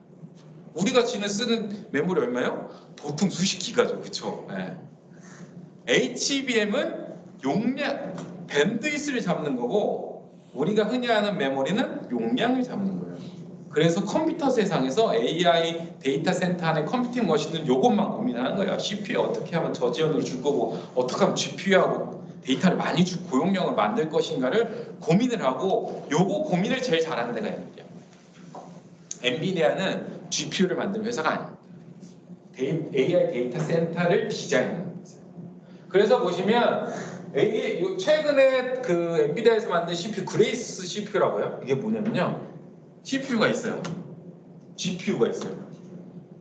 우리가 지금 쓰는 메모리 얼마예요? 보통 수십 기가죠. 그쵸? 네. HBM은 용량, 밴드위스를 잡는 거고 우리가 흔히 하는 메모리는 용량을 잡는 거예요. 그래서 컴퓨터 세상에서 AI 데이터 센터 안에 컴퓨팅 머신은 이것만 고민하는 거예요. CPU에 어떻게 하면 저지연을 줄 거고 어떻게 하면 GPU하고 데이터를 많이 줄 고용량을 만들 것인가를 고민을 하고 요거 고민을 제일 잘하는 데가 엔비디아. 엔비디아는 GPU를 만드는 회사가 아닙니다. AI 데이터 센터를 디자인하는 회사예요. 그래서 보시면 최근에 그 엔비디아에서 만든 CPU 그레이스 CPU라고요. 이게 뭐냐면요. CPU가 있어요. GPU가 있어요.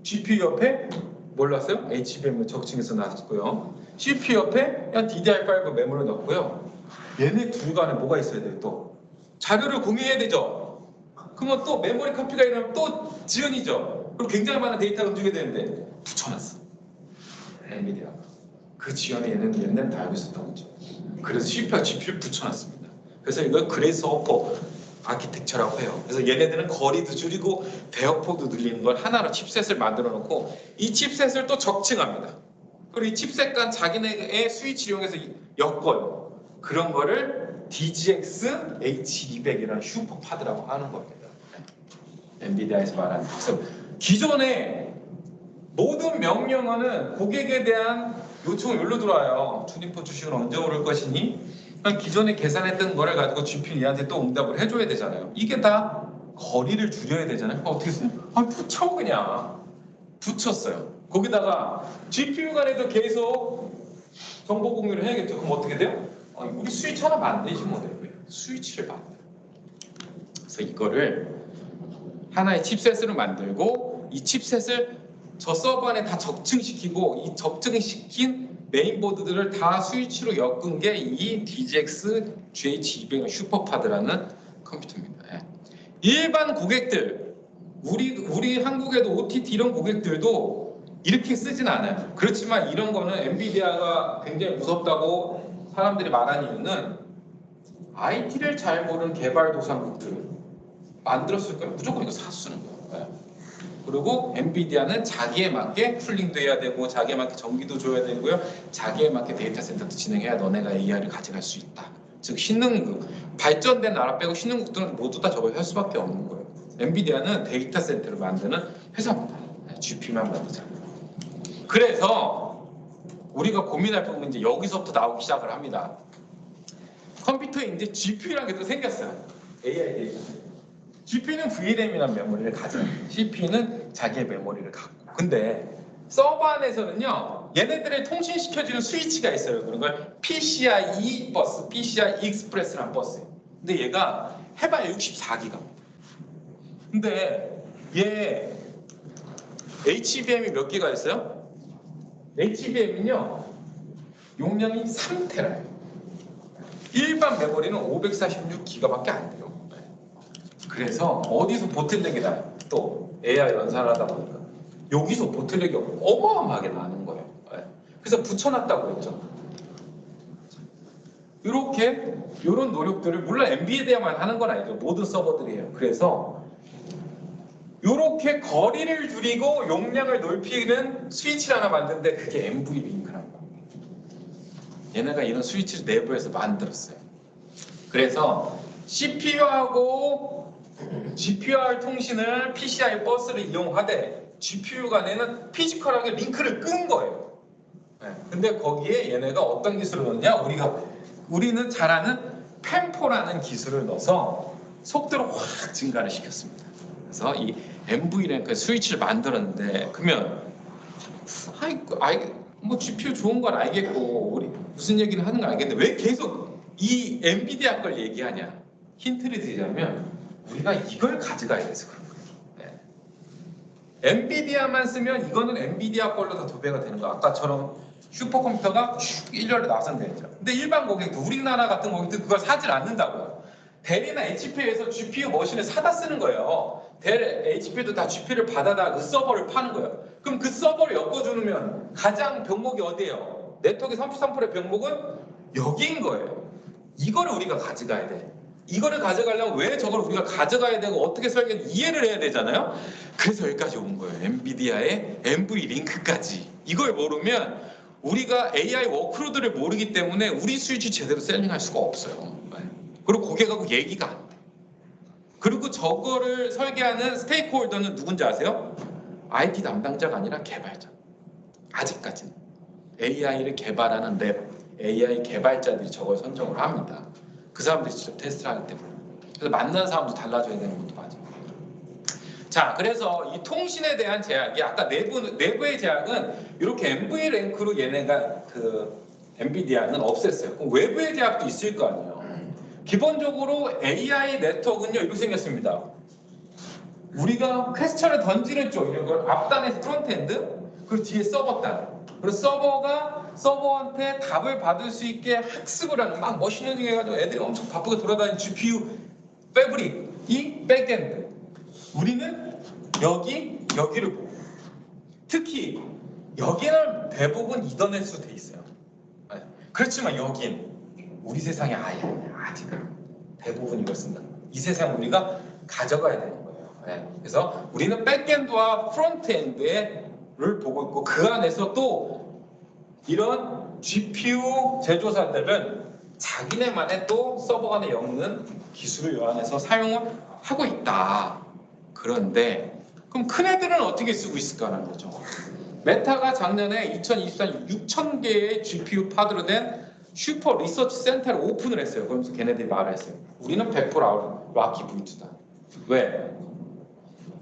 GPU 옆에 뭘 놨어요? HBM을 적층해서 놨고요. CPU 옆에 그냥 DDR5 메모를 넣고요. 얘네 둘 간에 뭐가 있어야 돼요? 또 자료를 공유해야 되죠. 그러면 또 메모리 카피가 일어나면 또 지연이죠. 그리고 굉장히 많은 데이터가 움직여야 되는데 붙여놨어. 엔비디아가. 그 지연에 얘는 옛날에 다 알고 있었던 거죠. 그래서 CPU와 GPU를 붙여놨습니다. 그래서 이걸 그레이스호퍼 아키텍처라고 해요. 그래서 얘네들은 거리도 줄이고 대역폭도 늘리는 걸 하나로 칩셋을 만들어 놓고 이 칩셋을 또 적층합니다. 그리고 이 칩셋 간 자기네의 스위치를 이용해서 엮어요. 그런 거를 DGX H200이라는 슈퍼파드라고 하는 겁니다. 엔비디아에서 말하는. 그래서 기존의 모든 명령어는 고객에 대한 요청을 여기로 들어와요. 주니퍼 주식은 언제 오를 것이니? 그럼 기존에 계산했던 거를 가지고 GPU 얘한테 또 응답을 해줘야 되잖아요. 이게 다 거리를 줄여야 되잖아요. 어떻게 했어요? 붙여 그냥. 붙였어요. 거기다가 GPU 간에도 계속 정보 공유를 해야겠죠. 그럼 어떻게 돼요? 우리 스위치 하나 만들지 못해요. 스위치를 만들어요. 그래서 이거를 하나의 칩셋으로 만들고 이 칩셋을 저 서버 안에 다 적층시키고 이 적층시킨 메인보드들을 다 스위치로 엮은 게 이 DGX GH200 슈퍼파드라는 컴퓨터입니다. 예. 일반 고객들, 우리 한국에도 OTT 이런 고객들도 이렇게 쓰진 않아요. 그렇지만 이런 거는 엔비디아가 굉장히 무섭다고 사람들이 말하는 이유는 IT를 잘 모르는 개발도상국들 만들었을 거예요. 무조건 이거 사 쓰는 거예요. 예. 그리고 엔비디아는 자기에 맞게 쿨링도 해야 되고 자기에 맞게 전기도 줘야 되고요. 자기에 맞게 데이터 센터도 진행해야 너네가 AI를 가져갈 수 있다. 즉 신흥국, 발전된 나라 빼고 신흥국들은 모두 다 저걸 할 수밖에 없는 거예요. 엔비디아는 데이터 센터를 만드는 회사입니다. GPU만 만들잖아요. 그래서 우리가 고민할 부분은 이제 여기서부터 나오기 시작을 합니다. 컴퓨터에 이제 GPU라는 게 또 생겼어요. AI 데이터. GPU는 VRAM이라는 메모리를 가져요. CPU는 자기의 메모리를 갖고. 근데 서버 안에서는요, 얘네들을 통신시켜주는 스위치가 있어요. 그런 걸 PCIe 버스, PCI Express라는 버스예요. 근데 얘가 해봐야 64기가. 근데 얘 HBM이 몇 개가 있어요? HBM은요, 용량이 3테라예요. 일반 메모리는 546기가밖에 안 돼요. 그래서 어디서 보틀렉이 나요? 또 AI 연산을 하다 보니까 여기서 보틀렉이 어마어마하게 나는 거예요. 그래서 붙여놨다고 했죠. 이렇게 이런 노력들을 물론 엔비디아만 하는 건 아니죠. 모든 서버들이 해요. 그래서 이렇게 거리를 줄이고 용량을 넓히는 스위치를 하나 만드는데 그게 NVLink-라는 거예요. 얘네가 이런 스위치를 내부에서 만들었어요. 그래서 CPU하고 GPUR 통신을 PCI 버스를 이용하되 GPU 간에는 피지컬하게 링크를 끈 거예요. 근데 거기에 얘네가 어떤 기술을 넣냐? 우리는 잘 아는 펜포라는 기술을 넣어서 속도를 확 증가를 시켰습니다. 그래서 이 NVLink 스위치를 만들었는데 그러면 뭐 GPU 좋은 건 알겠고 우리 무슨 얘기를 하는 건 알겠는데 왜 계속 이 엔비디아 걸 얘기하냐? 힌트를 드리자면 우리가 이걸 가져가야 돼서 그런 거예요. 엔비디아만 쓰면 이거는 엔비디아 걸로 다 도배가 되는 거야. 아까처럼 슈퍼컴퓨터가 일렬로 나선 되죠. 근데 일반 고객도 우리나라 같은 고객들 그걸 사질 않는다고요. 델이나 HP에서 GPU 머신을 사다 쓰는 거예요. 델, HP도 다 GPU를 받아다 그 서버를 파는 거예요. 그럼 그 서버를 엮어주면 가장 병목이 어디예요? 네트워크 33%의 병목은 여기인 거예요. 이거를 우리가 가져가야 돼. 이거를 가져가려면 왜 저걸 우리가 가져가야 되고 어떻게 설계를 이해를 해야 되잖아요. 그래서 여기까지 온 거예요. 엔비디아의 NVLink까지. 이걸 모르면 우리가 AI 워크로드를 모르기 때문에 우리 스위치 제대로 셀링할 수가 없어요. 그리고 고객하고 얘기가 안 돼. 그리고 저거를 설계하는 스테이크홀더는 누군지 아세요? IT 담당자가 아니라 개발자. 아직까지는. AI를 개발하는 랩, AI 개발자들이 저걸 선정을 합니다. 그 사람들이 직접 테스트를 하기 때문에. 그래서 만난 사람도 달라져야 되는 것도 맞아요. 자, 그래서 이 통신에 대한 제약이 아까 내부의 제약은 이렇게 NVLink로 얘네가 엔비디아는 없앴어요. 그럼 외부의 제약도 있을 거 아니에요. 기본적으로 AI 네트워크는요 이렇게 생겼습니다. 우리가 퀘스천을 던지는 쪽 이런 걸 앞단에서 프론트엔드 그리고 뒤에 서버단. 그리고 서버가 서버한테 답을 받을 수 있게 학습을 하는 막 머신러닝 해가지고 애들이 엄청 바쁘게 돌아다니는 GPU 패브릭이 백엔드. 우리는 여기를 보고 특히 여기는 대부분 이더넷으로 돼 있어요. 그렇지만 여긴 우리 세상이 아예 아니야. 아직은 대부분 이걸 쓴다. 이 세상 우리가 가져가야 되는 거예요. 네. 그래서 우리는 백엔드와 프론트엔드를 보고 있고 그 안에서 또 이런 GPU 제조사들은 자기네만의 또 서버 간에 엮는 기술을 이 안에서 사용을 하고 있다. 그런데 그럼 큰 애들은 어떻게 쓰고 있을까라는 거죠. 메타가 작년에 2024년 6,000개의 GPU 파드로 된 슈퍼 리서치 센터를 오픈을 했어요. 그러면서 걔네들이 말을 했어요. 우리는 100% 락키 V2다. 왜?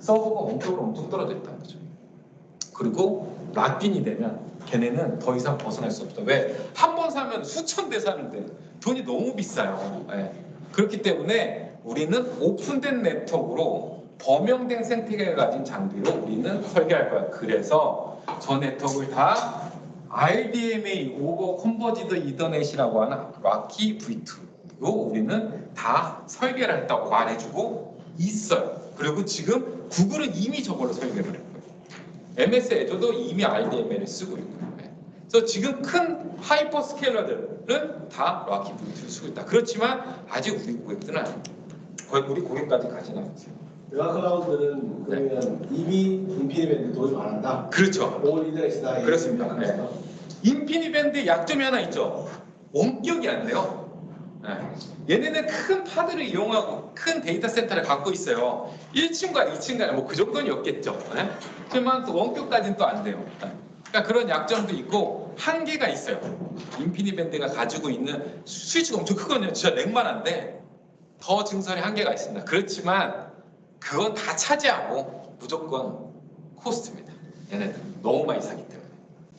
서버가 원격으로 엄청 떨어져 있다는 거죠. 그리고 락인이 되면 걔네는 더 이상 벗어날 수 없다. 왜? 한 번 사면 수천 대 사는데 돈이 너무 비싸요. 네. 그렇기 때문에 우리는 오픈된 네트워크로 범용된 생태계가 가진 장비로 우리는 설계할 거야. 그래서 저 네트워크를 다 RDMA 오버 컨버지드 이더넷이라고 하는 락키 V2로 우리는 다 설계를 했다고 말해주고 있어요. 그리고 지금 구글은 이미 저걸로 설계를 했고요. MS 애저도 이미 RDMA를 쓰고 있고요. 그래서 지금 큰 하이퍼스케일러들은 다 락키 V2를 쓰고 있다. 그렇지만 아직 우리 고객들은 아닙니다. 우리 고객까지 가지는 않았어요. 메가클라우드는 그러면 이미 인피니밴드 도입 안 한다? 그렇죠. 올 인터넷이다. 그렇습니다. 네. 인피니밴드의 약점이 하나 있죠. 원격이 안 돼요. 네. 얘네는 큰 파드를 이용하고 큰 데이터 센터를 갖고 있어요. 1층과 2층 간에 뭐 그 정도는 없겠죠. 네. 하지만 또 원격까지는 또 안 돼요. 네. 그러니까 그런 약점도 있고 한계가 있어요. 인피니밴드가 가지고 있는 스위치가 엄청 크거든요. 진짜 랭만한데 더 증설의 한계가 있습니다. 그렇지만 그건 다 차지하고 무조건 코스트입니다. 얘네들 너무 많이 사기 때문에.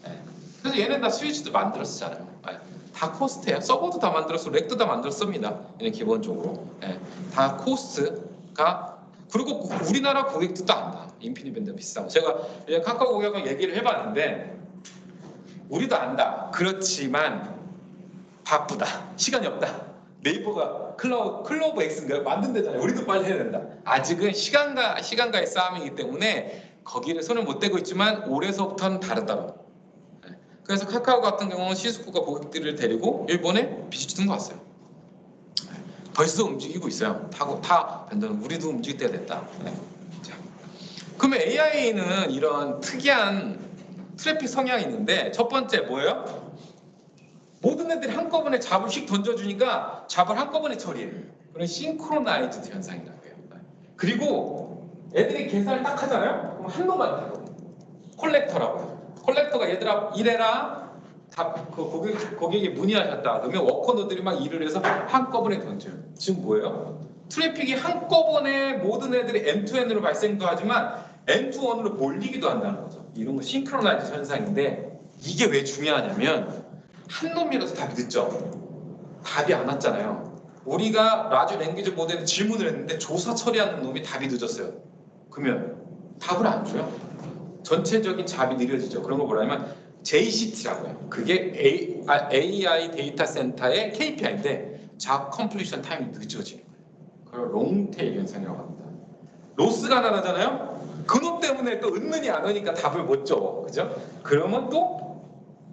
네. 그래서 얘네는 다 스위치도 만들어 쓰잖아요. 네. 다 코스트예요. 서버도 다 만들었어, 렉도 다 만들어 씁니다. 얘네 기본적으로. 네. 다 코스트가. 그리고 우리나라 고객들도 안다. 인피니밴드 비싸고. 제가 카카오 고객하고 얘기를 해봤는데 우리도 안다. 그렇지만 바쁘다. 시간이 없다. 네이버가 클로버 X인가요? 만든다잖아요. 우리도 빨리 해야 된다. 아직은 시간과의 싸움이기 때문에 거기를 손을 못 대고 있지만 올해서부터는 다르다고. 그래서 카카오 같은 경우는 시스코가 고객들을 데리고 일본에 비즈니스 왔어요. 벌써 움직이고 있어요. 타 벤더는 우리도 움직일 때가 됐다. 자, 그러면 AI는 이런 특이한 트래픽 성향이 있는데 첫 번째 뭐예요? 모든 애들이 한꺼번에 잡을 씩 던져주니까 잡을 한꺼번에 처리해요. 그런 싱크로나이즈드 현상이라고 해요. 그리고 애들이 계산을 딱 하잖아요. 그럼 한 놈만 타거든요. 콜렉터라고 해요. 콜렉터가 얘들아 이래라. 고객이 문의하셨다. 그러면 워커너들이 막 일을 해서 한꺼번에 던져요. 지금 뭐예요? 트래픽이 한꺼번에 모든 애들이 end-to-end으로 발생도 하지만 end-to-one으로 몰리기도 한다는 거죠. 이런 거 싱크로나이즈 현상인데 이게 왜 중요하냐면 한 놈이라도 답이 늦죠. 답이 안 왔잖아요. 우리가 라지 랭귀지 모델에 질문을 했는데 조사 처리하는 놈이 답이 늦었어요. 그러면 답을 안 줘요. 전체적인 잡이 느려지죠. 그런 거 뭐냐면 JCT라고 해요. 그게 AI 데이터 센터의 KPI인데 잡 컴플리션 타임이 늦어지는 거예요. 그걸 롱테일 현상이라고 합니다. 로스가 나잖아요. 그놈 때문에 또 은근히 안 오니까 답을 못 줘. 그죠? 그러면 또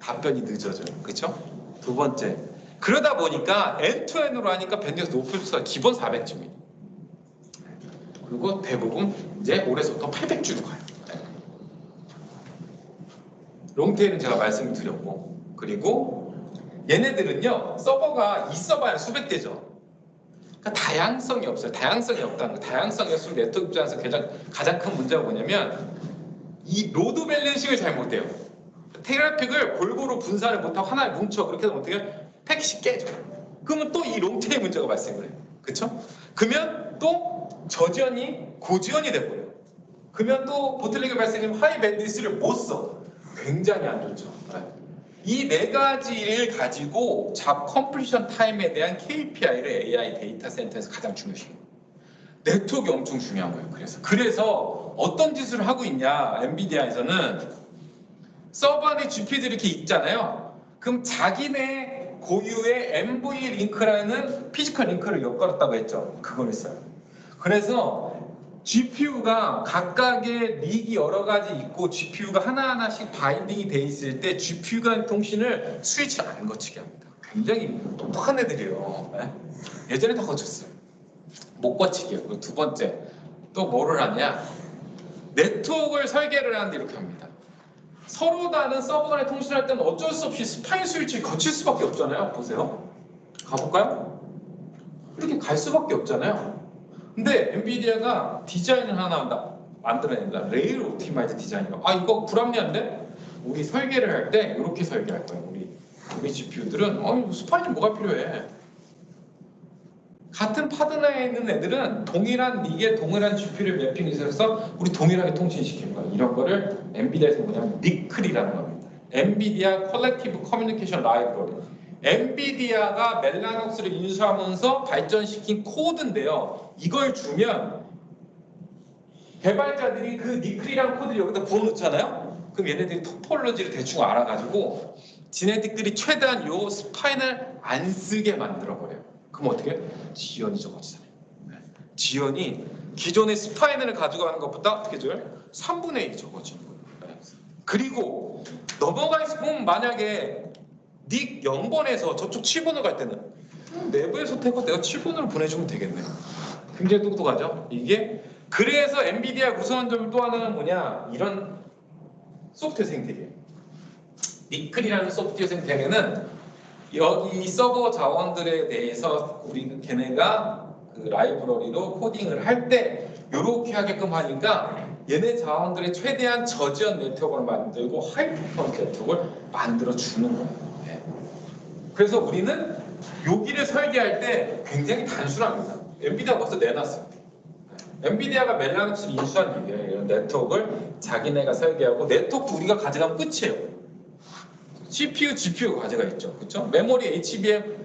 답변이 늦어져요. 그렇죠? 두 번째. 그러다 보니까 end-to-end으로 하니까 밴드에서 높을 수가 기본 400G입니다. 그리고 대부분 이제 올해서부터 800G로 가요. 롱테일은 제가 말씀을 드렸고 그리고 얘네들은요 서버가 있어봐야 수백 대죠. 그러니까 다양성이 없어요. 다양성이 없다는 거. 다양성이 없으면 네트워크 입장에서 가장 큰 문제가 뭐냐면 이 로드 밸런싱을 잘 못해요. 트래픽을 골고루 분산을 못하고 하나에 뭉쳐. 그렇게 되면 어떻게 해요? 패킷이 깨져요. 그러면 또 이 롱테일 문제가 발생을 해요. 그렇죠? 그러면 또 저지연이 고지연이 돼버려요. 그러면 또 보틀렉이 발생하면 하이 밴드위스를 못 써. 굉장히 안 좋죠. 이 네 가지를 가지고 잡 컴플리션 타임에 대한 KPI를 AI 데이터 센터에서 가장 중요시해요. 네트워크가 엄청 중요한 거예요. 그래서 어떤 짓을 하고 있냐? 엔비디아에서는 서버 안에 GPU들이 이렇게 있잖아요. 그럼 자기네 고유의 MV 링크라는 피지컬 링크를 엮었다고 했죠. 그걸 써요. 그래서 GPU가 각각의 릭이 여러 가지 있고 GPU가 하나하나씩 바인딩이 돼 있을 때 GPU 간 통신을 스위치 안 거치게 합니다. 굉장히 똑똑한 애들이에요. 네? 예전에 다 거쳤어요. 못 거치게요. 그리고 두 번째 또 뭐를 하냐? 네트워크를 설계를 하는데 이렇게 합니다. 서로 다른 서버 간에 통신할 때는 어쩔 수 없이 스파인 스위치를 거칠 수밖에 없잖아요. 보세요. 가볼까요? 이렇게 갈 수밖에 없잖아요. 근데 엔비디아가 디자인을 하나 만들어낸다. 레일 옵티마이즈 디자인이라고. 아 이거 불합리한데? 우리 설계를 할 때 이렇게 설계할 거예요. 우리 GPU들은 스파인이 뭐가 필요해? 같은 파드너에 있는 애들은 동일한 닉에 동일한 GPU를 매핑해서 우리 동일하게 통신시키는 거예요. 이런 거를 엔비디아에서 뭐냐면 니클이라는 겁니다. 엔비디아 컬렉티브 커뮤니케이션 라이브러리. 엔비디아가 멜라녹스를 인수하면서 발전시킨 코드인데요. 이걸 주면 개발자들이 그 니클이라는 코드를 여기다 부어놓잖아요. 그럼 얘네들이 토폴로지를 대충 알아가지고 지네들끼리 최대한 요 스파인을 안 쓰게 만들어버려요. 그럼 어떻게 해요? 지연이 적어지잖아요. 지연이 기존의 스파인을 가져가는 것보다 어떻게 줘요? 3분의 1 적어지는 거예요. 그리고 넘어가 있으면 만약에 닉 0번에서 저쪽 7번으로 갈 때는 내부에서 태고 내가 7번으로 보내주면 되겠네요. 굉장히 똑똑하죠? 이게 그래서 엔비디아 무서운 점 또 하나는 뭐냐? 이런 소프트웨어 생태계. 니클이라는 소프트웨어 생태계는 여기 서버 자원들에 대해서 우리 걔네가 그 라이브러리로 코딩을 할 때 이렇게 하게끔 하니까 얘네 자원들의 최대한 저지연 네트워크를 만들고 하이 퍼포먼스 네트워크를 만들어 주는 거예요. 네. 그래서 우리는 여기를 설계할 때 굉장히 단순합니다. 엔비디아가 벌써 내놨어요. 엔비디아가 멜라녹스를 인수한 이유예요. 이런 네트워크를 자기네가 설계하고 네트워크 우리가 가져가면 끝이에요. CPU, GPU 가져가 있죠. 그렇죠? 메모리 HBM,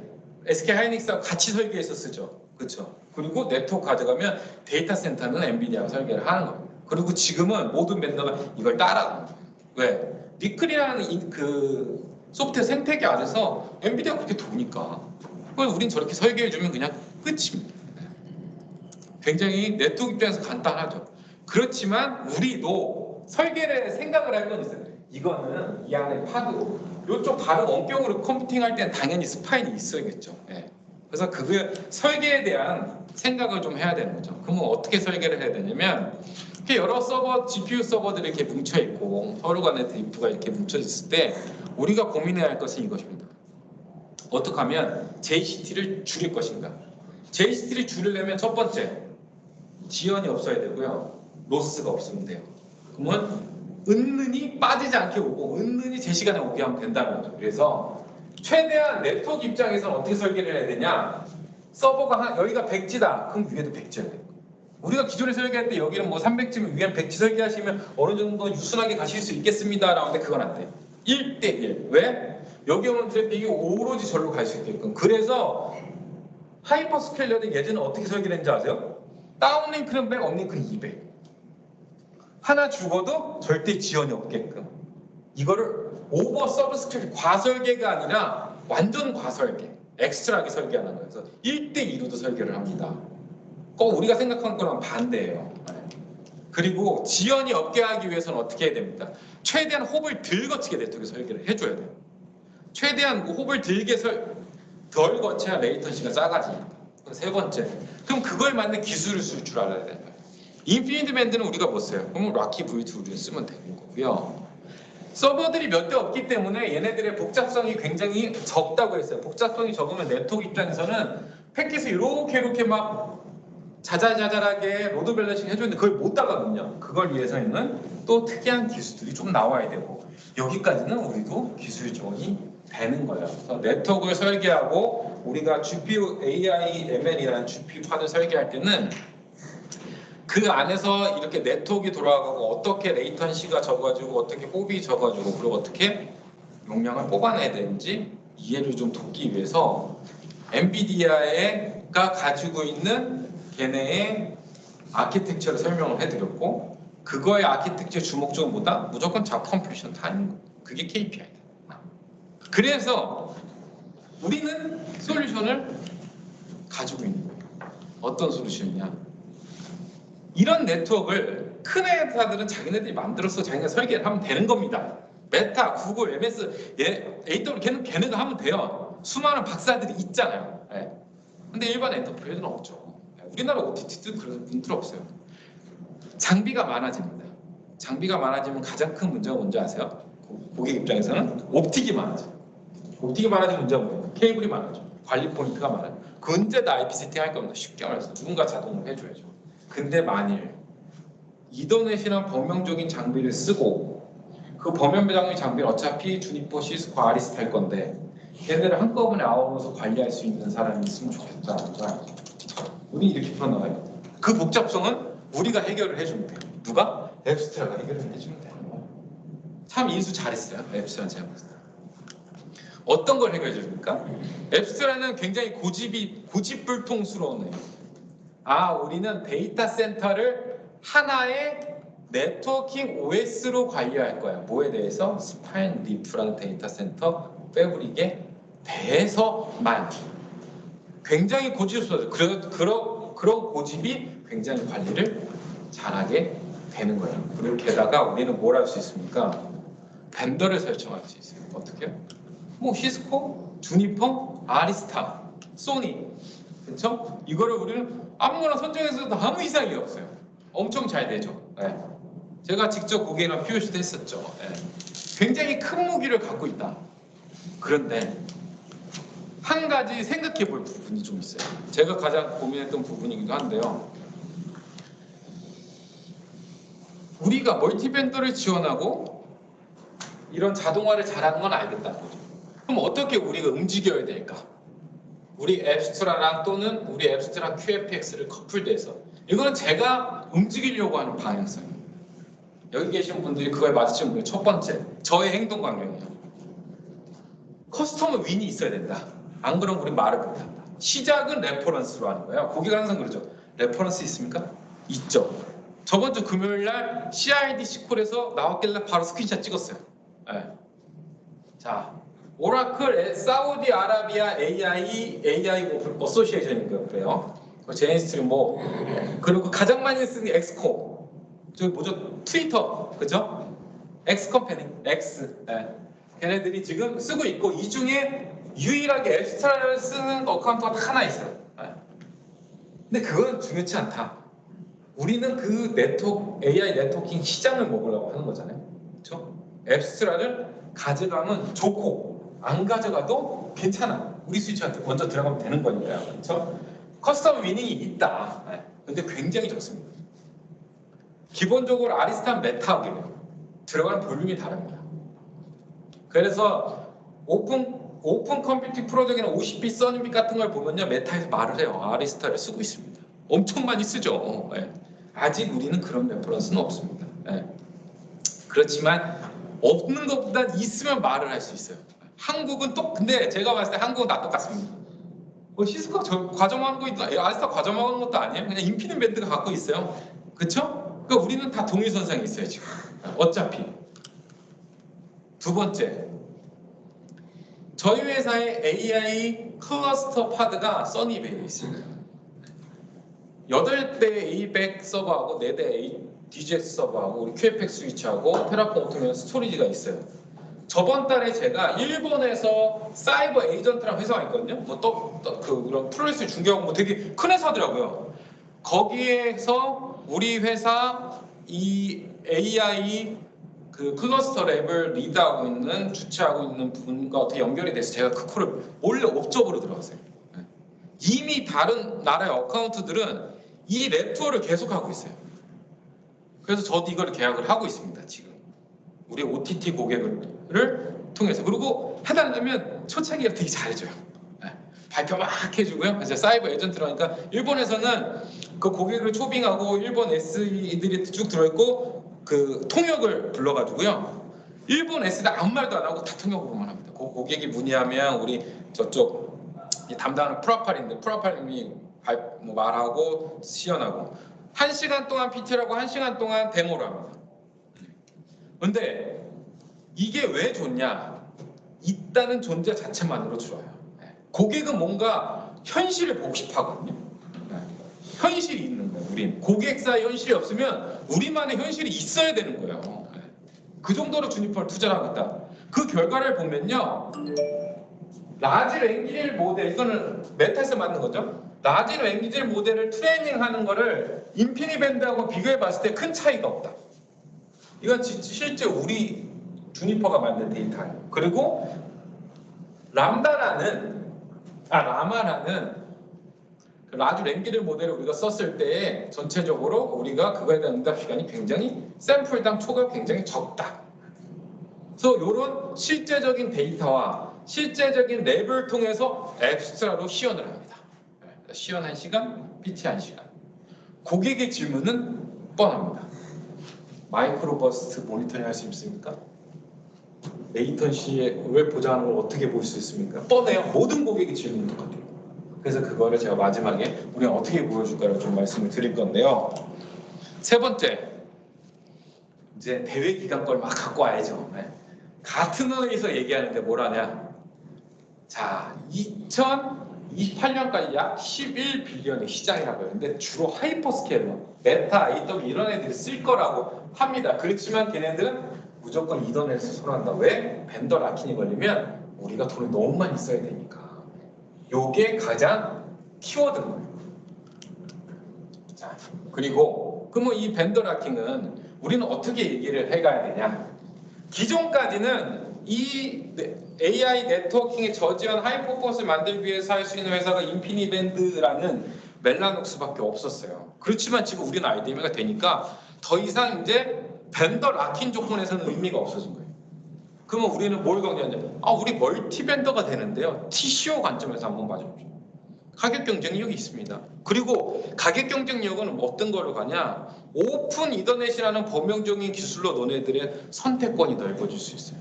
SK 하이닉스하고 같이 설계해서 쓰죠. 그렇죠? 그리고 네트워크 가져가면 데이터 센터는 엔비디아가 설계를 하는 겁니다. 그리고 지금은 모든 벤더가 이걸 따라갑니다. 왜? 니클이라는 그 소프트웨어 생태계 안에서 엔비디아가 그렇게 도니까 그걸 우린 저렇게 설계해주면 그냥 끝입니다. 굉장히 네트워크 입장에서 간단하죠. 그렇지만 우리도 설계를 생각을 할 건 있어요. 이거는 이 안에 파도, 이쪽 다른 원격으로 컴퓨팅할 때는 당연히 스파인이 있어야겠죠. 예. 그래서 그게 설계에 대한 생각을 좀 해야 되는 거죠. 그러면 어떻게 설계를 해야 되냐면 이렇게 여러 서버, GPU 서버들이 이렇게 뭉쳐 있고 서로 간의 데이터가 이렇게 뭉쳐 있을 때 우리가 고민해야 할 것은 이것입니다. 어떻게 하면 JCT를 줄일 것인가? JCT를 줄이려면 첫 번째 지연이 없어야 되고요. 로스가 없으면 돼요. 그러면 은근히 빠지지 않게 오고 은근히 제 시간에 오게 하면 된다는 거죠. 그래서 최대한 네트워크 입장에서는 어떻게 설계를 해야 되냐? 서버가 여기가 100G다. 그럼 위에도 100G여야 돼요. 우리가 기존에 설계할 때 여기는 뭐 300G면 위에 100G 설계하시면 어느 정도 유순하게 가실 수 있겠습니다. 라는데 그건 안 돼요. 1대1. 왜? 여기 오는 트래픽이 오로지 절로 갈 수 있게끔. 그래서 하이퍼스케일러들 예전에 어떻게 설계를 했는지 아세요? 다운링크는 100, 업링크는 200. 하나 죽어도 절대 지연이 없게끔. 이거를 오버 서브스크립트 과설계가 아니라 완전 과설계, 엑스트라하게 설계하는 거예요. 그래서 1대2로도 설계를 합니다. 꼭 우리가 생각하는 거랑 반대예요. 그리고 지연이 없게 하기 위해서는 어떻게 해야 됩니까? 최대한 홉을 덜 거치게 네트워크 설계를 해줘야 돼요. 최대한 홉을 덜 거쳐야 레이턴시가 작아집니다. 세 번째, 그럼 그걸 맞는 기술을 쓸 줄 알아야 되는 거예요. 인피니트 밴드는 우리가 못 써요. 그럼 락키 V2 우리는 쓰면 되는 거고요. 서버들이 몇 대 없기 때문에 얘네들의 복잡성이 굉장히 적다고 했어요. 복잡성이 적으면 네트워크 입장에서는 패킷을 이렇게 막 자잘자잘하게 로드 밸런싱 해주는데 그걸 못 따가거든요. 그걸 위해서는 또 특이한 기술들이 좀 나와야 되고 여기까지는 우리도 기술 지원이 되는 거예요. 그래서 네트워크를 설계하고 우리가 GPU, AI, ML이라는 GPU 판을 설계할 때는 그 안에서 이렇게 네트워크가 돌아가고 어떻게 레이턴시가 적어지고 어떻게 호흡이 적어지고 그리고 어떻게 용량을 뽑아내야 되는지 이해를 좀 돕기 위해서 엔비디아가 가지고 있는 걔네의 아키텍처를 설명을 해드렸고 그거의 아키텍처 주목적은 뭐다? 무조건 자꾸 컴퓨테이션 다니는 거. 그게 KPI다. 그래서 우리는 솔루션을 가지고 있는 거예요. 어떤 솔루션이냐? 이런 네트워크를 큰 회사들은 자기네들이 만들어서 자기가 설계를 하면 되는 겁니다. 메타, 구글, MS, AWS 걔네가 하면 돼요. 수많은 박사들이 있잖아요. 네. 근데 일반 엔터프라이즈는 없죠. 우리나라 OTT도 그런 분들 없어요. 장비가 많아집니다. 장비가 많아지면 가장 큰 문제가 뭔지 아세요? 고객 입장에서는 옵틱이 많아져. 옵틱이 많아지면 문제가 뭐예요? 케이블이 많아져. 관리 포인트가 많아요. 그 언제 다 IP 세팅할 겁니다. 쉽게 말해서 누군가 자동으로 해줘야죠. 근데 만일 이더넷이란 범용적인 장비를 쓰고 그 범용적인 장비를 어차피 주니퍼, 시스코, 아리스타 할 건데 얘네를 한꺼번에 아우러서 관리할 수 있는 사람이 있으면 좋겠다. 우리 이렇게 풀어나가요. 그 복잡성은 우리가 해결을 해주면 돼요. 누가? 앱스트라가 해결을 해주면 돼요. 참 인수 잘했어요. 앱스트라는 제가 봤을 때. 어떤 걸 해결해 줍니까? 앱스트라는 굉장히 고집불통스러운 애예요. 아, 우리는 데이터 센터를 하나의 네트워킹 OS로 관리할 거야. 뭐에 대해서? 스파인 리프라는 데이터 센터 패브릭에 대해서만. 굉장히 고집스러워요. 그런 고집이 굉장히 관리를 잘하게 되는 거예요. 그리고 게다가 우리는 뭘 할 수 있습니까? 벤더를 설정할 수 있어요. 어떻게요? 뭐 시스코, 주니퍼, 아리스타, 소니, 그렇죠? 이거를 우리는 아무거나 선정해서도 아무 이상이 없어요. 엄청 잘 되죠. 네. 제가 직접 고객이랑 POC도 했었죠. 네. 굉장히 큰 무기를 갖고 있다. 그런데 한 가지 생각해 볼 부분이 좀 있어요. 제가 가장 고민했던 부분이기도 한데요. 우리가 멀티벤더를 지원하고 이런 자동화를 잘하는 건 알겠다는 거죠. 그럼 어떻게 우리가 움직여야 될까? 우리 앱스트라랑 또는 우리 앱스트라 QFX를 커플돼서 이거는 제가 움직이려고 하는 방향성이에요. 여기 계신 분들이 그거에 맞으시면 돼요. 첫 번째, 저의 행동 강령이에요. 커스터머 윈이 있어야 된다. 안 그러면 우리 말을 못한다. 시작은 레퍼런스로 하는 거예요. 고객가 항상 그러죠. 레퍼런스 있습니까? 있죠. 저번 주 금요일 날 CID 시콜에서 나왔길래 바로 스크린샷 찍었어요. 네. 자, 오라클 사우디아라비아 AI 어소시에이션인가 그래요. 제네스트림 뭐 그리고 가장 많이 쓰는 게 엑스코. 저기 뭐죠? 트위터, 그죠? 엑스컴퍼니, 엑스. 네. 걔네들이 지금 쓰고 있고 이 중에 유일하게 앱스트라를 쓰는 어카운트가 하나 있어요. 네. 근데 그건 중요치 않다. 우리는 그 AI 네트워킹 시장을 먹으려고 하는 거잖아요. 그렇죠? 앱스트라를 가져가면 좋고 안 가져가도 괜찮아. 우리 스위치한테 먼저 들어가면 되는 거니까요. 그렇죠? 커스텀 위닝이 있다. 네. 근데 굉장히 적습니다. 기본적으로 아리스타 메타하기예요. 들어가는 볼륨이 다릅니다. 그래서 오픈 컴퓨팅 프로젝트나 50B 써니비 같은 걸 보면요. 메타에서 말을 해요. 아리스타를 쓰고 있습니다. 엄청 많이 쓰죠. 네. 아직 우리는 그런 레퍼런스는 없습니다. 네. 그렇지만 없는 것보단 있으면 말을 할 수 있어요. 한국은 근데 제가 봤을 때 한국은 다 똑같습니다. 시스코가 과점하는 거 있다. 아리스타 과점하는 것도 아니에요. 그냥 인피니트 밴드가 갖고 있어요. 그렇죠? 그러니까 우리는 다 동일선상에 있어요 지금. 어차피. 두 번째, 저희 회사의 AI 클러스터 파드가 써니베이에 있습니다. 8대 A100 서버하고 4대 DGX 서버하고 우리 QFX 스위치하고 테라폼 오토메이션 스토리지가 있어요. 저번 달에 제가 일본에서 사이버 에이전트라는 회사가 있거든요. 그런 프로레스 중개하고 뭐 되게 큰 회사더라고요. 거기에서 우리 회사 이 AI 그 클러스터 랩을 리드하고 있는 주최하고 있는 분과 어떻게 연결이 돼서 제가 그 콜을 몰래 옵저버로 들어갔어요. 이미 다른 나라의 어카운트들은 이 랩투어를 계속하고 있어요. 그래서 저도 이걸 계약을 하고 있습니다. 지금 우리 OTT 고객을 통해서. 그리고 해달라면 초창기에 되게 잘해줘요. 발표 막 해주고요. 이제 사이버 에이전트라니까 일본에서는 그 고객을 초빙하고 일본 SE들이 쭉 들어있고 그 통역을 불러가지고요. 일본 SE들 아무 말도 안 하고 다 통역으로만 합니다. 그 고객이 문의하면 우리 저쪽 담당하는 프라파님이 말하고 시연하고 1시간 동안 PT라고 1시간 동안 데모를 합니다. 근데 이게 왜 좋냐? 있다는 존재 자체만으로 좋아요. 고객은 뭔가 현실을 보고 싶어 하거든요. 현실이 있는 거예요. 우린 고객사의 현실이 없으면 우리만의 현실이 있어야 되는 거예요. 그 정도로 주니퍼를 투자를 하고 있다. 그 결과를 보면요. 라지 랭귀지 모델, 이거는 메타에서 만든 거죠. 라지 랭귀지 모델을 트레이닝하는 거를 인피니밴드하고 비교해 봤을 때 큰 차이가 없다. 이건 실제 우리 주니퍼가 만든 데이터예요. 그리고 라마라는 그 라지 랭귀지 모델을 우리가 썼을 때 전체적으로 우리가 그거에 대한 응답 시간이 굉장히 샘플당 초가 굉장히 적다. 그래서 이런 실제적인 데이터와 실제적인 랩을 통해서 엑스트라로 시연을 합니다. 시연한 시간, PT 한 시간. 고객의 질문은 뻔합니다. 마이크로버스트 모니터링 할 수 있습니까? 레이턴시를 보장하는 걸 어떻게 볼 수 있습니까? 뻔해요. 모든 고객의 질문은 똑같아요. 그래서 그거를 제가 마지막에 우리가 어떻게 보여줄까를 좀 말씀을 드릴 건데요. 세 번째, 이제 대회 기간 걸 막 갖고 와야죠. 같은 언어에서 얘기하는데 뭘 하냐? 자, 2028년까지 약 11빌리언의 시장이라고 하는데 주로 하이퍼스케일러, 메타, AW 이런 애들이 쓸 거라고 합니다. 그렇지만 걔네들은 무조건 이더넷에서 선호한다. 왜? 벤더 락인이 걸리면 우리가 돈을 너무 많이 써야 되니까. 요게 가장 키워드인 거예요. 자, 그리고 그러면 이 벤더 락킹은 우리는 어떻게 얘기를 해가야 되냐? 기존까지는 이 AI 네트워킹의 저지연 하이퍼포스를 만들기 위해서 할 수 있는 회사가 인피니밴드라는 멜라녹스밖에 없었어요. 그렇지만 지금 우리는 IDM가 되니까 더 이상 이제 벤더 락인 조건에서는 의미가 없어진 거예요. 그러면 우리는 뭘 강조하냐? 우리 멀티 벤더가 되는데요. TCO 관점에서 한번 봐줍시다. 가격 경쟁력이 있습니다. 그리고 가격 경쟁력은 어떤 걸로 가냐? 오픈 이더넷이라는 범용적인 기술로 너네들의 선택권이 넓어질 수 있어요.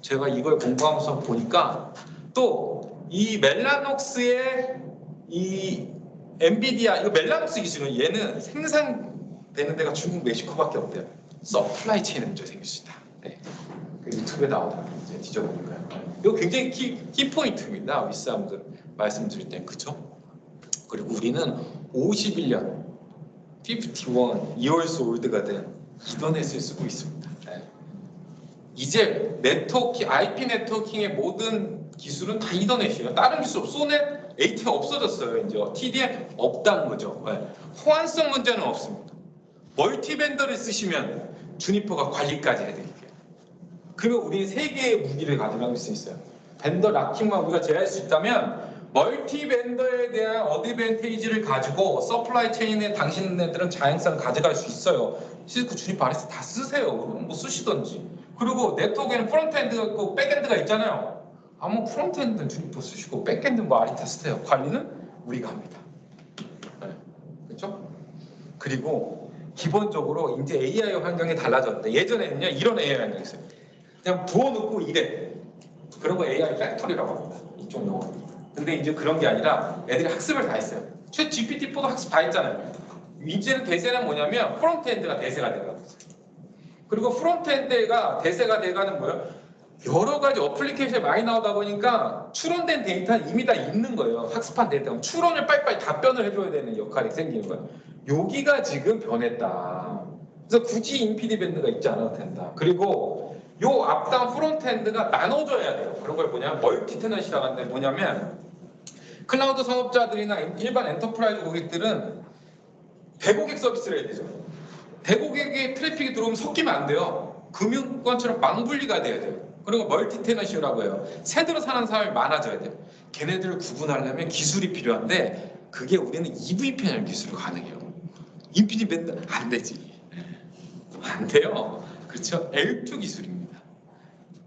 제가 이걸 공부하면서 보니까 또 이 멜라녹스의 이 엔비디아 이거 멜라녹스 기술은 얘는 생산되는 데가 중국 멕시코밖에 없대요. 서플라이 체인 문제 생길 수 있다. 네. 그 유튜브에 나오더라고요. 이제 뒤져보니까요. 이거 굉장히 키포인트입니다. 윗사람들 말씀드릴 땐 그죠? 그리고 우리는 51년 51 years old가 된 이더넷을 쓰고 있습니다. 네. 이제 IP 네트워킹의 모든 기술은 다 이더넷이에요. 다른 기술 소넷, AT 없어졌어요. 이제 TDM 없다는 거죠. 네. 호환성 문제는 없습니다. 멀티밴더를 쓰시면 주니퍼가 관리까지 해드릴게요. 그러면 우리 세 개의 무기를 가져갈 수 있어요. 밴더 락킹만 우리가 제어할 수 있다면 멀티 밴더에 대한 어드밴테이지를 가지고 서플라이 체인에 당신네들은 자행성 가져갈 수 있어요. 시스코 주니퍼 안에서 다 쓰세요. 뭐 쓰시던지. 그리고 네트워크에는 프론트엔드가 있고 백엔드가 있잖아요. 뭐 프론트엔드는 주니퍼 쓰시고 백엔드는 뭐 아리타 쓰세요. 관리는 우리가 합니다. 네. 그렇죠? 그리고 기본적으로 이제 AI 환경이 달라졌는데 예전에는요 이런 AI 환경이 있어요. 그냥 부어놓고 이래. 그런 거 AI 팩토리라고 합니다. 이쪽 용어. 근데 이제 그런 게 아니라 애들이 학습을 다 했어요. 최 GPT-4도 학습 다 했잖아요. 이제는 대세는 뭐냐면 프론트엔드가 대세가 돼가고 있어요. 그리고 프론트엔드가 대세가 돼가는 뭐예요? 여러 가지 어플리케이션이 많이 나오다 보니까 추론된 데이터는 이미 다 있는 거예요. 학습한 데이터는 추론을 빨리빨리 답변을 해줘야 되는 역할이 생기는 거예요. 여기가 지금 변했다. 그래서 굳이 인피니밴드가 있지 않아도 된다. 그리고 요 앞단 프론트엔드가 나눠져야 돼요. 그런 걸 뭐냐면 멀티 테넌시라고 하는데 뭐냐면 클라우드 사업자들이나 일반 엔터프라이즈 고객들은 대고객 서비스를 해야 되죠. 대고객의 트래픽이 들어오면 섞이면 안 돼요. 금융권처럼 망분리가 돼야 돼요. 그리고 멀티 테넌시라고 해요. 새들어 사는 사람이 많아져야 돼요. 걔네들을 구분하려면 기술이 필요한데 그게 우리는 EVPN 기술이 가능해요. 인피니밴드 안 되지. 안 돼요. 그렇죠? L2 기술입니다.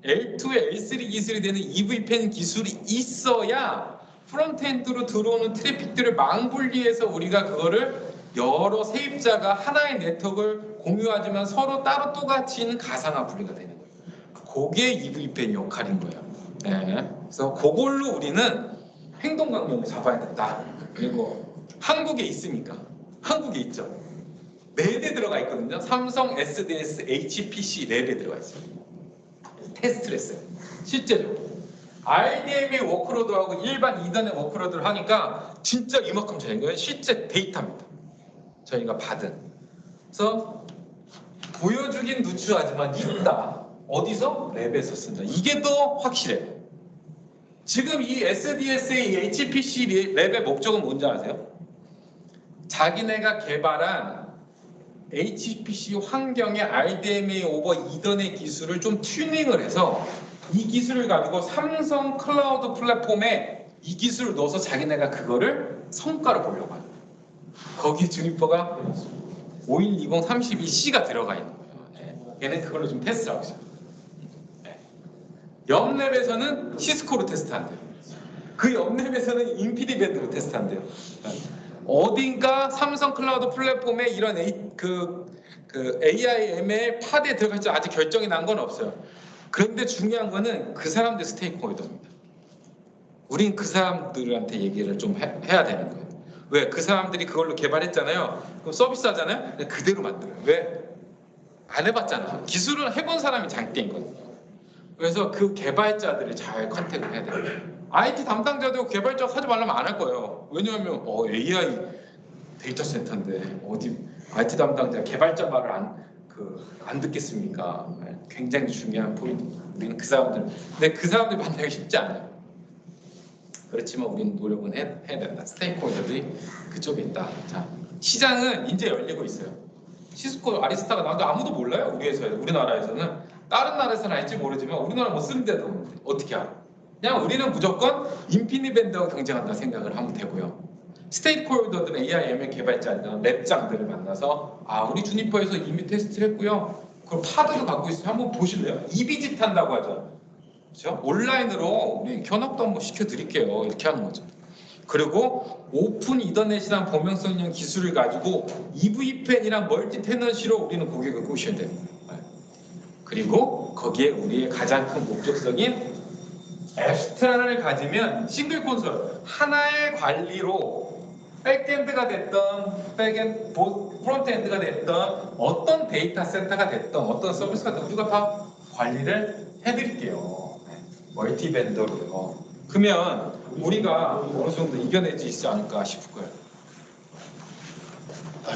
L2에 L3 기술이 되는 EVPN 기술이 있어야 프론트엔드로 들어오는 트래픽들을 망분리해서 우리가 그거를 여러 세입자가 하나의 네트워크를 공유하지만 서로 따로 똑같이 있는 가상화 분리가 되는 거예요. 그게 EVPN 역할인 거예요. 네. 그래서 그걸로 우리는 행동 강령을 잡아야 된다. 그리고 한국에 있으니까 한국에 있죠. 4대 들어가 있거든요. 삼성, SDS, HPC 4대 들어가 있어요. 테스트를 했어요. 실제로. IDM이 워크로드하고 일반 이더넷 워크로드를 하니까 진짜 이만큼 차이인 거예요. 실제 데이터입니다. 저희가 받은. 그래서 보여주긴 누추하지만 있다. 어디서? 랩에서 쓴다. 이게 더 확실해요. 지금 이 SDS의 HPC 랩의 목적은 뭔지 아세요? 자기네가 개발한 HPC 환경의 RDMA 오버 이더넷 기술을 좀 튜닝을 해서 이 기술을 가지고 삼성 클라우드 플랫폼에 이 기술을 넣어서 자기네가 그거를 성과를 보려고 하는 거예요. 거기 주니퍼가 512032C가 들어가 있는 거예요. 얘는 그걸로 좀 테스트를 하고 있어요. 옆 랩에서는 시스코로 테스트한대요. 그 옆 랩에서는 인피니밴드로 테스트한대요. 어딘가 삼성 클라우드 플랫폼에 이런 AIML 파드에 들어갈지 아직 결정이 난 건 없어요. 그런데 중요한 거는 그 사람들 스테이크홀더입니다. 우린 그 사람들한테 얘기를 좀 해야 되는 거예요. 왜? 그 사람들이 그걸로 개발했잖아요. 그럼 서비스 하잖아요. 그대로 만들어요. 왜? 안 해봤잖아. 기술을 해본 사람이 장땡인 거예요. 그래서 그 개발자들을 잘 컨택을 해야 돼요. IT 담당자도 개발자 하지 말라면 안 할 거예요. 왜냐하면 AI 데이터 센터인데 어디 IT 담당자 개발자 말을 안 듣겠습니까? 굉장히 중요한 포인트. 우리는 그 사람들, 근데 그 사람들 만나기 쉽지 않아요. 그렇지만 우리는 노력은 해야 된다. 스테이크홀더들이 그쪽에 있다. 자, 시장은 이제 열리고 있어요. 시스코 아리스타가 나도 아무도 몰라요. 우리나라에서는. 다른 나라에서는 알지 모르지만 우리나라 뭐 쓰는 데도 없는데 어떻게 알아? 그냥 우리는 무조건 인피니밴드와 경쟁한다 생각을 하면 되고요. 스테이크홀더들은 AIML 개발자나 랩장들을 만나서 우리 주니퍼에서 이미 테스트를 했고요. 그걸 파드도 갖고 있어요. 한번 보실래요? 이비짓 한다고 하죠. 그렇죠? 온라인으로 우리 견학도 한번 시켜드릴게요. 이렇게 하는 거죠. 그리고 오픈 이더넷이란 범용성형 기술을 가지고 EVPN이랑 멀티 테넌시로 우리는 고객을 꼬셔야 돼요. 그리고 거기에 우리의 가장 큰 목적성인 앱스트라를 가지면 싱글 콘솔 하나의 관리로 백엔드가 됐던 프론트엔드가 됐던 어떤 데이터 센터가 됐던 어떤 서비스가 됐던 우리가 다 관리를 해드릴게요. 멀티 벤더로요. 그러면 우리가 어느 정도 이겨낼 수 있지 않을까 싶을 거예요.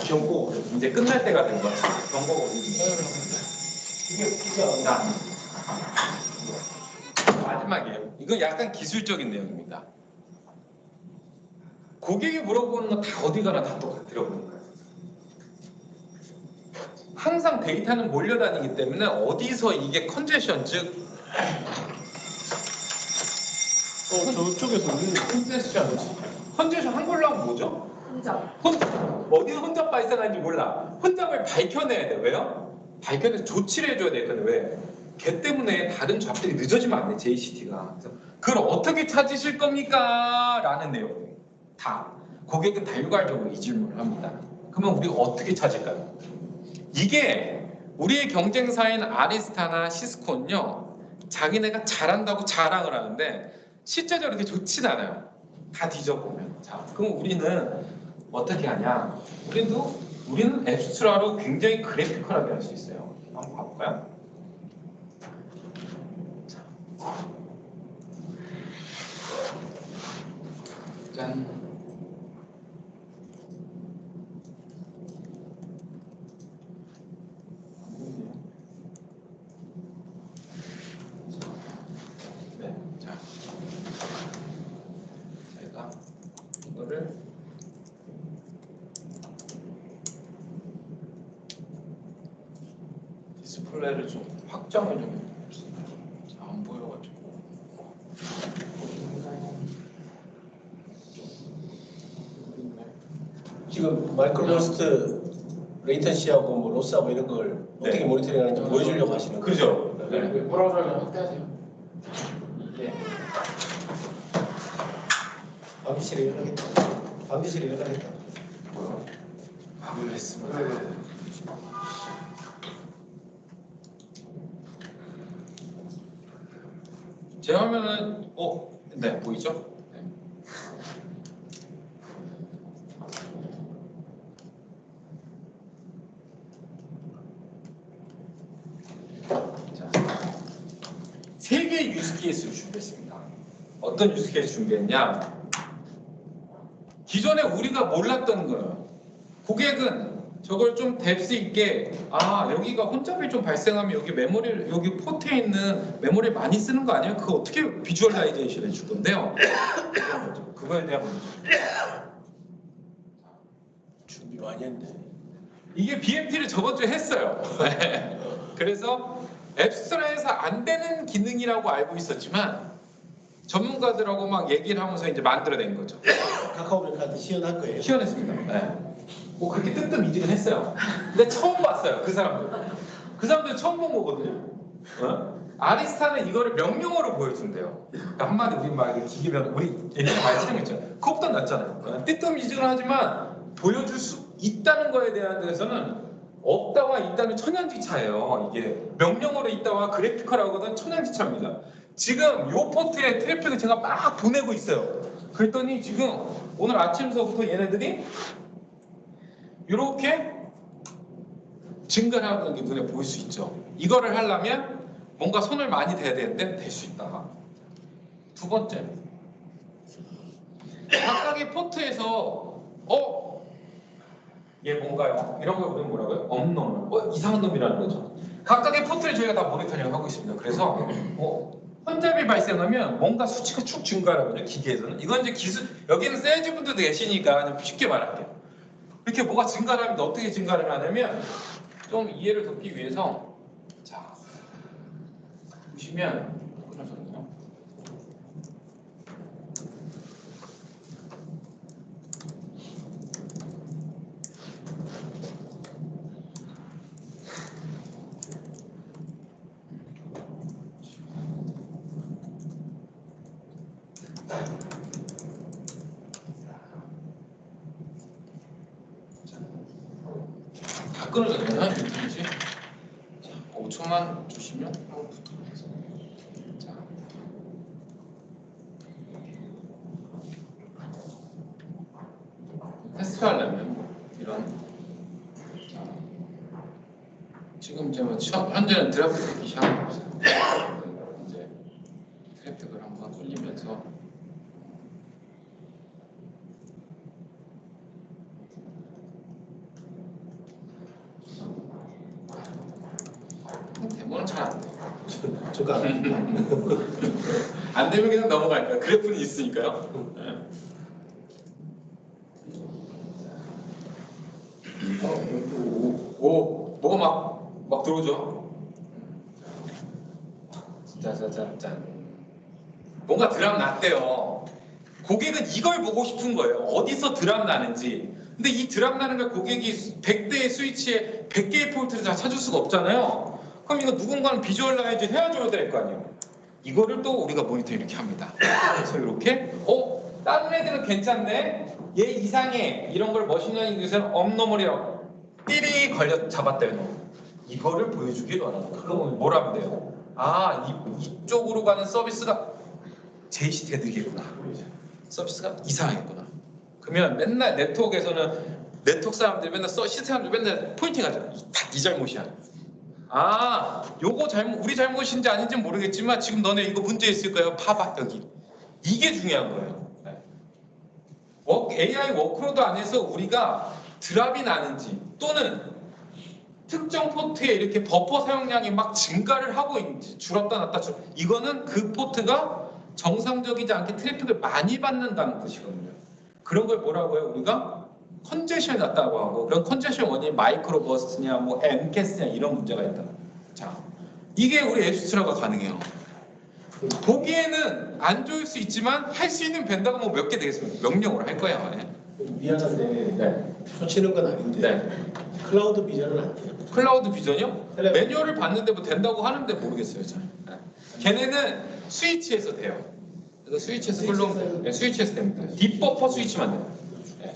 경고. 이제 끝날 때가 된 것 같아요. 경고가 오는 이게 마지막이에요. 이건 약간 기술적인 내용입니다. 고객이 물어보는 건 다 어디 가나 다 똑같아 들어보는 거예요. 항상 데이터는 몰려다니기 때문에 어디서 이게 컨제션 즉 저쪽에서 컨제션 한글로 하면 뭐죠? 혼잡. 어디서 혼잡 발생하는지 몰라. 혼잡을 밝혀내야 돼. 왜요? 밝혀내서 조치를 해줘야 되거든. 왜? 걔 때문에 다른 잡들이 늦어지면 안 돼. JCT가. 그래서 그걸 어떻게 찾으실 겁니까? 라는 내용. 다. 고객은 다 일괄적으로 이 질문을 합니다. 그러면 우리가 어떻게 찾을까요? 이게 우리의 경쟁사인 아리스타나 시스코는요. 자기네가 잘한다고 자랑을 하는데 실제적으로 그렇게 좋진 않아요. 다 뒤져보면. 자, 그럼 우리는 어떻게 하냐? 우리는 앱스트라로 굉장히 그래피컬하게 할 수 있어요. 한번 봐볼까요? 자. 짠. 네, 자. 제가 이거를 디스플레이를 좀 확장을 좀 해봅시다. 안 보여가지고. 지금 마이크로버스트 레이턴시하고 뭐 로스하고 이런 걸 어떻게 모니터링하는지 보여주려고 하시는 거예요. 그죠? 네. 브라우저를 확대하세요. 네. 방기실에 일어나겠다. 방기실에 일어나겠다. 뭐요? 밥을 했습니다. 제 화면은 네 보이죠? 네. 자, 3개의 유스케이스를 준비했습니다. 어떤 유스케이스 준비했냐? 기존에 우리가 몰랐던 거예요. 고객은 저걸 좀 뎁스 있게 여기가 혼잡이 좀 발생하면 여기 포트에 있는 메모리를 많이 쓰는 거 아니에요? 그거 어떻게 비주얼라이제이션 해줄 건데요? 그거에 대한 문제. 이거 아니었는데. 이게 BMT를 저번 주에 했어요. 네. 그래서 앱스토어에서 안 되는 기능이라고 알고 있었지만 전문가들하고 막 얘기를 하면서 이제 만들어낸 거죠. 카카오뱅크한테 시연할 거예요. 시연했습니다. 네. 뭐 그렇게 뜨뜻미지근했어요. 근데 처음 봤어요, 그 사람들. 그 사람들 처음 본 거거든요. 어? 아리스타는 이거를 명령어로 보여준대요. 그러니까 한마디 우리 막 이렇게 기계면 우리 옛날에 많이 사용했잖아요. 그것보다 낫잖아요. 뜨뜻미지근하지만 보여줄 수 있다는 거에 대한 데서는 없다와 있다는 천양지 차예요. 이게 명령어로 있다와 그래피컬하고는 천양지 차입니다. 지금 요 포트에 트래픽을 제가 막 보내고 있어요. 그랬더니 지금 오늘 아침서부터 얘네들이 이렇게 증가를 하는 게 눈에 보일 수 있죠. 이거를 하려면 뭔가 손을 많이 대야 되는데 될 수 있다. 두 번째, 각각의 포트에서 얘 뭔가요? 이런 걸 우리는 뭐라고요? 업놈, 이상한 놈이라는 거죠. 각각의 포트를 저희가 다 모니터링 하고 있습니다. 그래서 혼잡이 발생하면 뭔가 수치가 축 증가하거든요. 기계에서는. 이건 이제 기술, 여기는 세일즈분들도 계시니까 쉽게 말할게요. 이렇게 뭐가 증가를 하면 어떻게 증가를 하냐면 좀 이해를 돕기 위해서 자 보시면 끊어졌네요. 다 끊어졌나요? 유튜브지? 자, 5초만 주시면 한번 붙도록 하겠습니다. 자. 테스트하려면 이런 자, 지금 현재는 드래프트 되기 시작하고 있어요. 이제 트래픽을 한번 올리면서 데모는 잘 안 돼요. 저거 안 안 되면 그냥 넘어갈 거예요. 그래프는 있으니까요. 네. 뭐가 막 들어오죠? 짠. 뭔가 드랍 났대요. 고객은 이걸 보고 싶은 거예요. 어디서 드랍 나는지. 근데 이 드랍 나는 걸 고객이 100대의 스위치에 100개의 폴트를 다 찾을 수가 없잖아요. 그럼 이거 누군가는 비주얼라이즈 해줘야 될 거 아니에요. 이거를 또 우리가 모니터링 이렇게 합니다. 그래서 이렇게 다른 애들은 괜찮네. 얘 이상해. 이런 걸 머신러닝에서는 업노멀이라고 띠리 걸려 잡았대요. 이거를 보여주길 원하는 거예요. 그럼 뭘 하면 돼요? 이쪽으로 가는 서비스가 제시되겠구나. 서비스가 이상하겠구나. 그러면 맨날 네트워크에서는 네트워크 사람들이 맨날 시스템 사람들이 맨날 포인팅 하잖아. 다 네 잘못이야. 요거 우리 잘못인지 아닌지 모르겠지만 지금 너네 이거 문제 있을 거예요. 봐봐 여기. 이게 중요한 거예요. AI 워크로드 안에서 우리가 드랍이 나는지 또는 특정 포트에 이렇게 버퍼 사용량이 막 증가를 하고 있는지 줄었다 놨다 이거는 그 포트가 정상적이지 않게 트래픽을 많이 받는다는 뜻이거든요. 그런 걸 뭐라고 해요? 우리가 컨제션이 났다고 하고 그런 컨제션 원인이 마이크로 버스트냐 뭐 엠캐스냐 이런 문제가 있다. 자, 이게 우리 앱스트라가 가능해요. 보기에는 안 좋을 수 있지만 할 수 있는 벤더가 뭐 몇 개 되겠습니까? 명령으로 할 거야. 미안한데 소치는 건 아닌데 네. 클라우드 비전은 안 돼요. 클라우드 비전이요? 네. 매뉴얼을 봤는데 뭐 된다고 하는데 모르겠어요. 잘. 걔네는 스위치에서 돼요. 그래서 스위치에서 스위치에서 됩니다. 딥버퍼 스위치만 돼요. 네.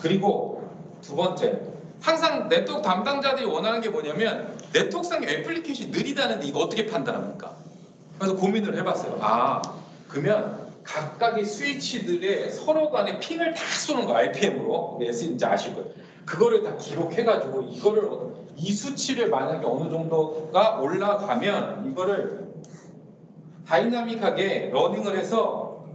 그리고 두 번째, 항상 네트워크 담당자들이 원하는 게 뭐냐면 네트워크상 애플리케이션이 느리다는데 이거 어떻게 판단합니까? 그래서 고민을 해봤어요. 그러면 각각의 스위치들의 서로 간의 핑을 다 쏘는 거 RPM으로 이제 아실 거예요. 그거를 다 기록해가지고 이 수치를 만약에 어느 정도가 올라가면 이거를 다이나믹하게 러닝을 해서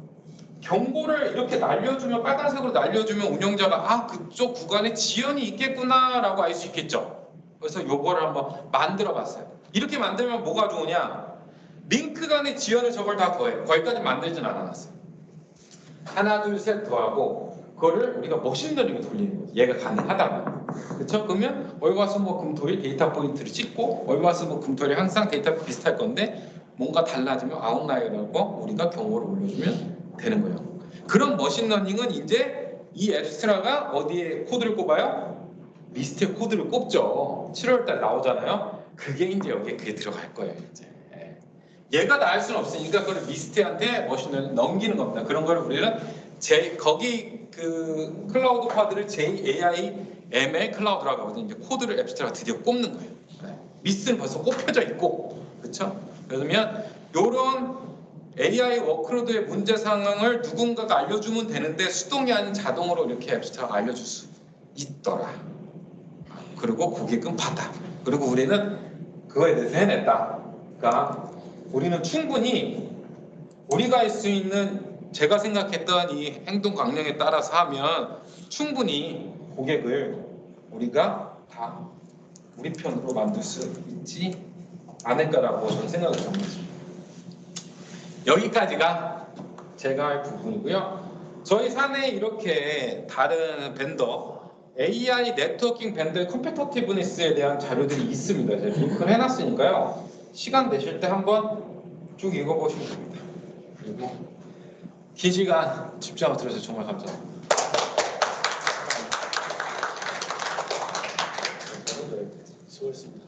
경고를 이렇게 날려주면 빨간색으로 날려주면 운영자가 그쪽 구간에 지연이 있겠구나라고 알 수 있겠죠. 그래서 요거를 한번 만들어봤어요. 이렇게 만들면 뭐가 좋으냐? 링크 간의 지연을 저걸 다 더해요. 거기까지 만들진 않았어요. 하나 둘 셋 더하고 그거를 우리가 머신러닝을 돌리는 거예요. 얘가 가능하다면. 그렇죠? 그러면 월화수목금토일 데이터 포인트를 찍고 월화수목금토일이 항상 데이터 비슷할 건데 뭔가 달라지면 아웃라이어라고 우리가 경고를 올려주면 되는 거예요. 그런 머신러닝은 이제 이 앱스트라가 어디에 코드를 꼽아요? 미스트에 코드를 꼽죠. 7월달 나오잖아요. 그게 이제 여기에 그게 들어갈 거예요. 이제 얘가 나을 수는 없으니까 그걸 미스트한테 머신러닝 넘기는 겁니다. 그런 걸 우리는 거기 그 클라우드 파드를 JAI ML 클라우드라고 하거든요. 이제 코드를 앱스트라가 드디어 꼽는 거예요. 미스트는 벌써 꼽혀져 있고, 그렇죠? 그러면 이런 AI 워크로드의 문제 상황을 누군가가 알려주면 되는데 수동이 아닌 자동으로 이렇게 앱스트라가 알려줄 수 있더라. 그리고 고객은 받아. 그리고 우리는 그거에 대해서 해냈다. 그러니까 우리는 충분히 우리가 할 수 있는 제가 생각했던 이 행동 강령에 따라서 하면 충분히 고객을 우리가 다 우리 편으로 만들 수 있지 않을까라고 저는 생각을 합니다. 여기까지가 제가 할 부분이고요. 저희 사내에 이렇게 다른 벤더 AI 네트워킹 벤더의 컴패터티브니스에 대한 자료들이 있습니다. 제가 링크를 해놨으니까요. 시간 되실 때 한번 쭉 읽어보시면 됩니다. 그리고 긴 시간 집중하고 들어주셔서 정말 감사합니다. 수고했습니다.